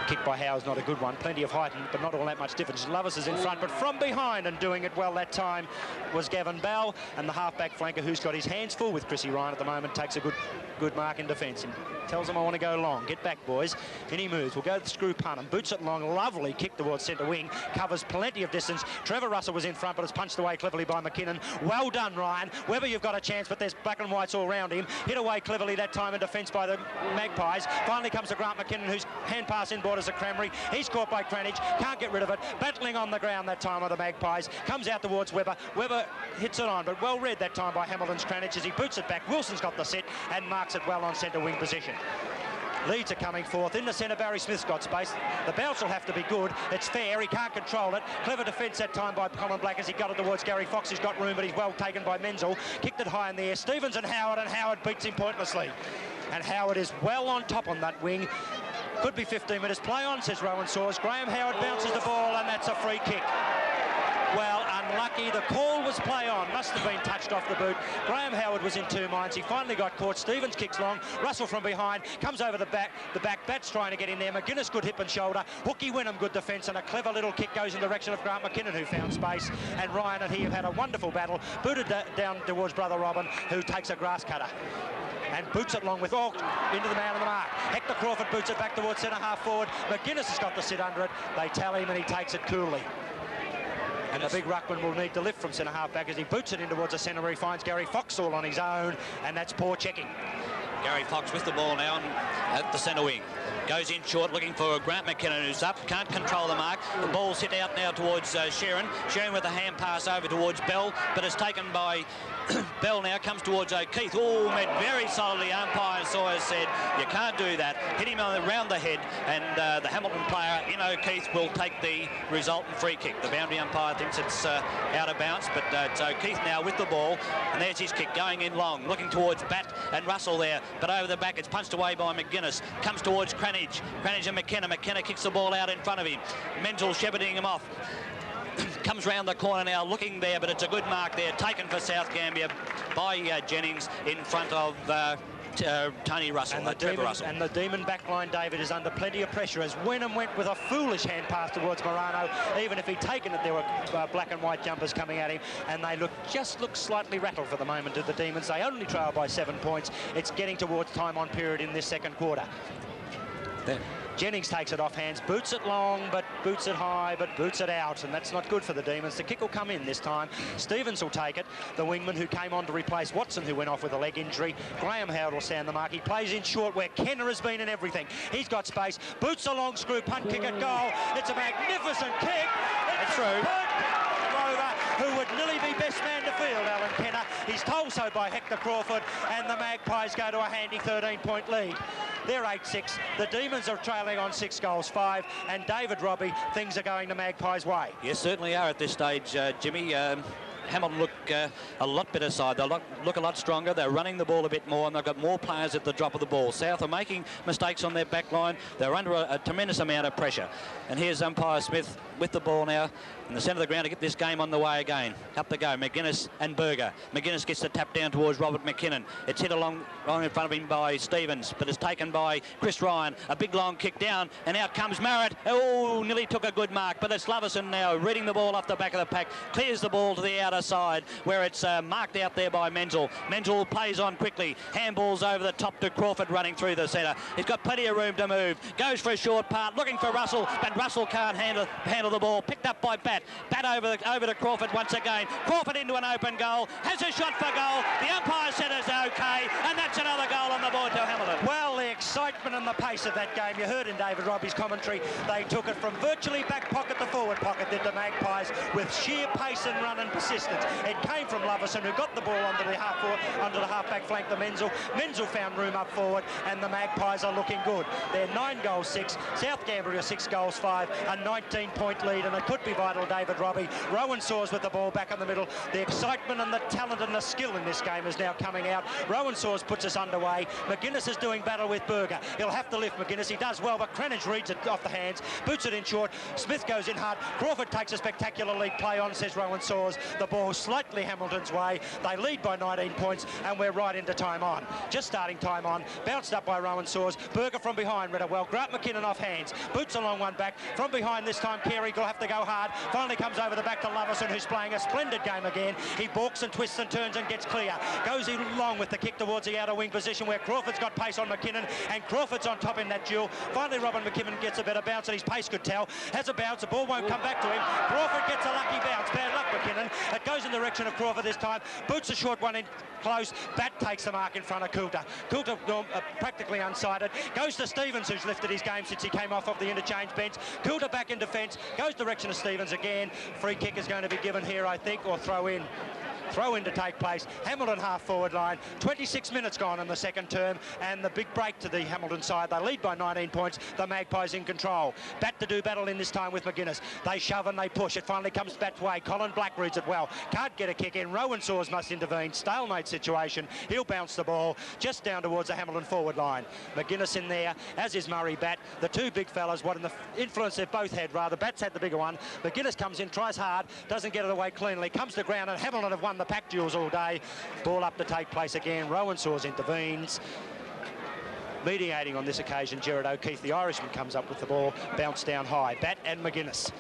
A: Kick by Howard's not a good one. Plenty of height, but not all that much difference. Lovis is in front, but from behind and doing it well that time was Gavin Bell, and the half-back flanker, who's got his hands full with Chrissy Ryan at the moment, takes a good mark in defence and tells him, I want to go long. Get back, boys. In he moves. We'll go to the screw punt and boots it long. Lovely kick towards centre wing. Covers plenty of distance. Trevor Russell was in front, but it's punched away cleverly by McKinnon. Well done, Ryan. Webber, you've got a chance, but there's black and whites all round him. Hit away cleverly that time in defence by the Magpies. Finally comes to Grant McKinnon, whose hand pass in borders a Cranberry. He's caught by Cranich. Can't get rid of it. Battling on the ground that time of the Magpies. Comes out towards Webber. Webber hits it on, but well read that time by Hamilton's Cranich as he boots it back. Wilson's got the set and marks it well on centre wing position. Leeds are coming forth. In the centre, Barry Smith's got space. The bounce will have to be good. It's fair. He can't control it. Clever defence that time by Colin Black as he got it towards Gary Fox. He's got room, but he's well taken by Menzel. Kicked it high in the air. Stevens and Howard beats him pointlessly. And Howard is well on top on that wing. Could be 15 minutes. Play on, says Rowan Saws. Graham Howard bounces the ball, and that's a free kick. Well, unlucky. The call was play on. Must have been touched off the boot. Graham Howard was in two minds. He finally got caught. Stevens kicks long. Russell from behind. Comes over the back. Bat's trying to get in there. McGuinness good hip and shoulder. Hookie Wynnum good defence. And a clever little kick goes in the direction of Grant McKinnon, who found space. And Ryan and he have had a wonderful battle. Booted down towards Brother Robin, who takes a grass cutter and boots it long with into the man on the mark. Hector Crawford boots it back towards centre half forward. McGuinness has got to sit under it. They tally him and he takes it coolly. And the big ruckman will need to lift from centre half back as he boots it in towards the centre where he finds Gary Fox all on his own, and that's poor checking.
B: Gary Fox with the ball now at the centre wing. Goes in short, looking for Grant McKinnon, who's up, can't control the mark. The ball's hit out now towards Sheeran. Sheeran with a hand pass over towards Bell, but it's taken by Bell now, comes towards O'Keefe. Oh, met very solidly. Umpire Sawyer said, you can't do that. Hit him around the head, and the Hamilton player in O'Keefe will take the resultant free kick. The boundary umpire thinks it's out of bounds, but it's O'Keefe now with the ball, and there's his kick going in long, looking towards Bat and Russell there, but over the back it's punched away by McGuinness. Comes towards Cranage and McKenna. McKenna kicks the ball out in front of him. Menzel shepherding him off. Comes round the corner now, looking there, but it's a good mark there, taken for South Gambier by Jennings in front of Tony Russell, Trevor Russell.
A: And the Demon backline, David, is under plenty of pressure as Wynnum went with a foolish hand pass towards Morano. Even if he'd taken it, there were black and white jumpers coming at him, and they look slightly rattled for the moment to the Demons. They only trail by 7 points. It's getting towards time on period in this second quarter.
B: There.
A: Jennings takes it off hands, boots it long, but boots it high, but boots it out, and that's not good for the Demons. The kick will come in this time. Stevens will take it, the wingman who came on to replace Watson, who went off with a leg injury. Graham Howard will stand the mark. He plays in short where Kenner has been in everything. He's got space, boots a long screw, punt kick at goal. It's a magnificent kick. It's through. Rover, who would nearly be best man to field, Alan Kenner. He's told so by Hector Crawford, and the Magpies go to a handy 13-point lead. They're 8-6. The Demons are trailing on 6-5, and David Robbie, things are going the Magpies' way.
B: Yes, certainly are at this stage, Jimmy. Hamilton look a lot better side. They look a lot stronger. They're running the ball a bit more, and they've got more players at the drop of the ball. South are making mistakes on their back line. They're under a tremendous amount of pressure. And here's umpire Smith with the ball now in the centre of the ground to get this game on the way again. Up they go, McGuinness and Berger. McGuinness gets the tap down towards Robert McKinnon. It's hit along in front of him by Stevens, but it's taken by Chris Ryan. A big long kick down, and out comes Marrett. Oh, nearly took a good mark, but it's Lovison now reading the ball off the back of the pack. Clears the ball to the outer side where it's marked out there by Menzel. Menzel plays on quickly. Handballs over the top to Crawford running through the centre. He's got plenty of room to move. Goes for a short part, looking for Russell, but Russell can't handle the ball. Picked up by Bat. Bat over to Crawford once again. Crawford into an open goal. Has a shot for goal. The umpire said it's okay, and that's another goal on the board to Hamilton.
A: Well, the excitement and the pace of that game, you heard in David Robbie's commentary, they took it from virtually back pocket to forward pocket, did the Magpies, with sheer pace and run and persistence. It came from Lovison, who got the ball onto the half-back flank to Menzel. Menzel found room up forward, and the Magpies are looking good. They're 9-6. South Gambier 6-5, a 19-point lead, and it could be vital, David Robbie. Rowan Saws with the ball back in the middle. The excitement and the talent and the skill in this game is now coming out. Rowan Saws puts us underway. McGuinness is doing battle with Berger. He'll have to lift McGuinness. He does well, but Cranage reads it off the hands, boots it in short. Smith goes in hard. Crawford takes a spectacular lead. Play on, says Rowan Saws. The ball slightly Hamilton's way. They lead by 19 points, and we're right into time on. Just starting time on. Bounced up by Rowan Saws. Berger from behind read it well. Grant McKinnon off hands. Boots along one back. From behind this time, Carey will have to go hard. Finally comes over the back to Lovison, who's playing a splendid game again. He balks and twists and turns and gets clear. Goes along with the kick towards the outer wing position where Crawford's got pace on McKinnon, and Crawford's on top in that duel. Finally, Robin McKinnon gets a better bounce, and his pace could tell. Has a bounce. The ball won't come back to him. Crawford gets a lucky bounce. Bad luck, McKinnon. It goes in the direction of Crawford this time. Boots a short one in close. Bat takes the mark in front of Coulter. Coulter practically unsighted. Goes to Stevens, who's lifted his game since he came off the interchange bench. Coulter back in defence. Goes direction of Stevens again. Free kick is going to be given here, I think, or throw in. Throw in to take place. Hamilton half forward line. 26 minutes gone in the second term, and the big break to the Hamilton side. They lead by 19 points. The Magpies in control. Bat to do battle in this time with McGuinness. They shove and they push. It finally comes Bat's way. Colin Black reads it well. Can't get a kick in. Rowan Saws must intervene. Stalemate situation. He'll bounce the ball just down towards the Hamilton forward line. McGuinness in there, as is Murray Bat. The two big fellas, what in the influence they've both had, rather. Bat's had the bigger one. McGuinness comes in, tries hard, doesn't get it away cleanly, comes to ground, and Hamilton have won the pack duels all day. Ball up to take place again. Rowan Saws intervenes. Mediating on this occasion, Gerard O'Keefe, the Irishman, comes up with the ball, bounced down high. Bat and McGuinness.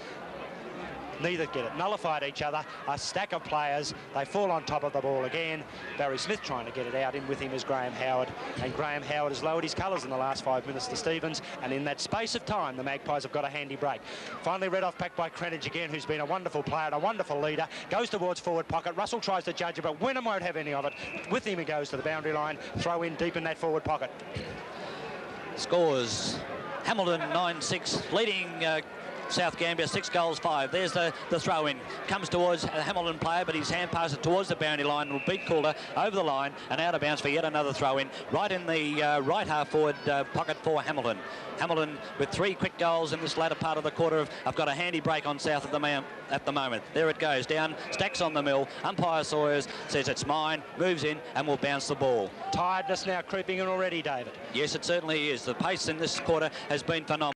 A: Neither get it. Nullified each other. A stack of players. They fall on top of the ball again. Barry Smith trying to get it out. In with him is Graham Howard. And Graham Howard has lowered his colours in the last 5 minutes to Stevens. And in that space of time, the Magpies have got a handy break. Finally read off back by Crenage again, who's been a wonderful player and a wonderful leader. Goes towards forward pocket. Russell tries to judge it, but Wenham won't have any of it. With him, he goes to the boundary line. Throw in deep in that forward pocket.
B: Scores Hamilton 9-6, leading South Gambier 6 goals 5. There's the throw in. Comes towards a Hamilton player, but his hand passes towards the boundary line. Will beat Coulter over the line and out of bounds for yet another throw in. Right in the right half forward pocket for Hamilton. Hamilton with 3 quick goals in this latter part of the quarter. I've got a handy break on South at the moment. There it goes down, stacks on the mill. Umpire Sawyers says it's mine, moves in and will bounce the ball.
A: Tiredness now creeping in already, David.
B: Yes, it certainly is. The pace in this quarter has been phenomenal.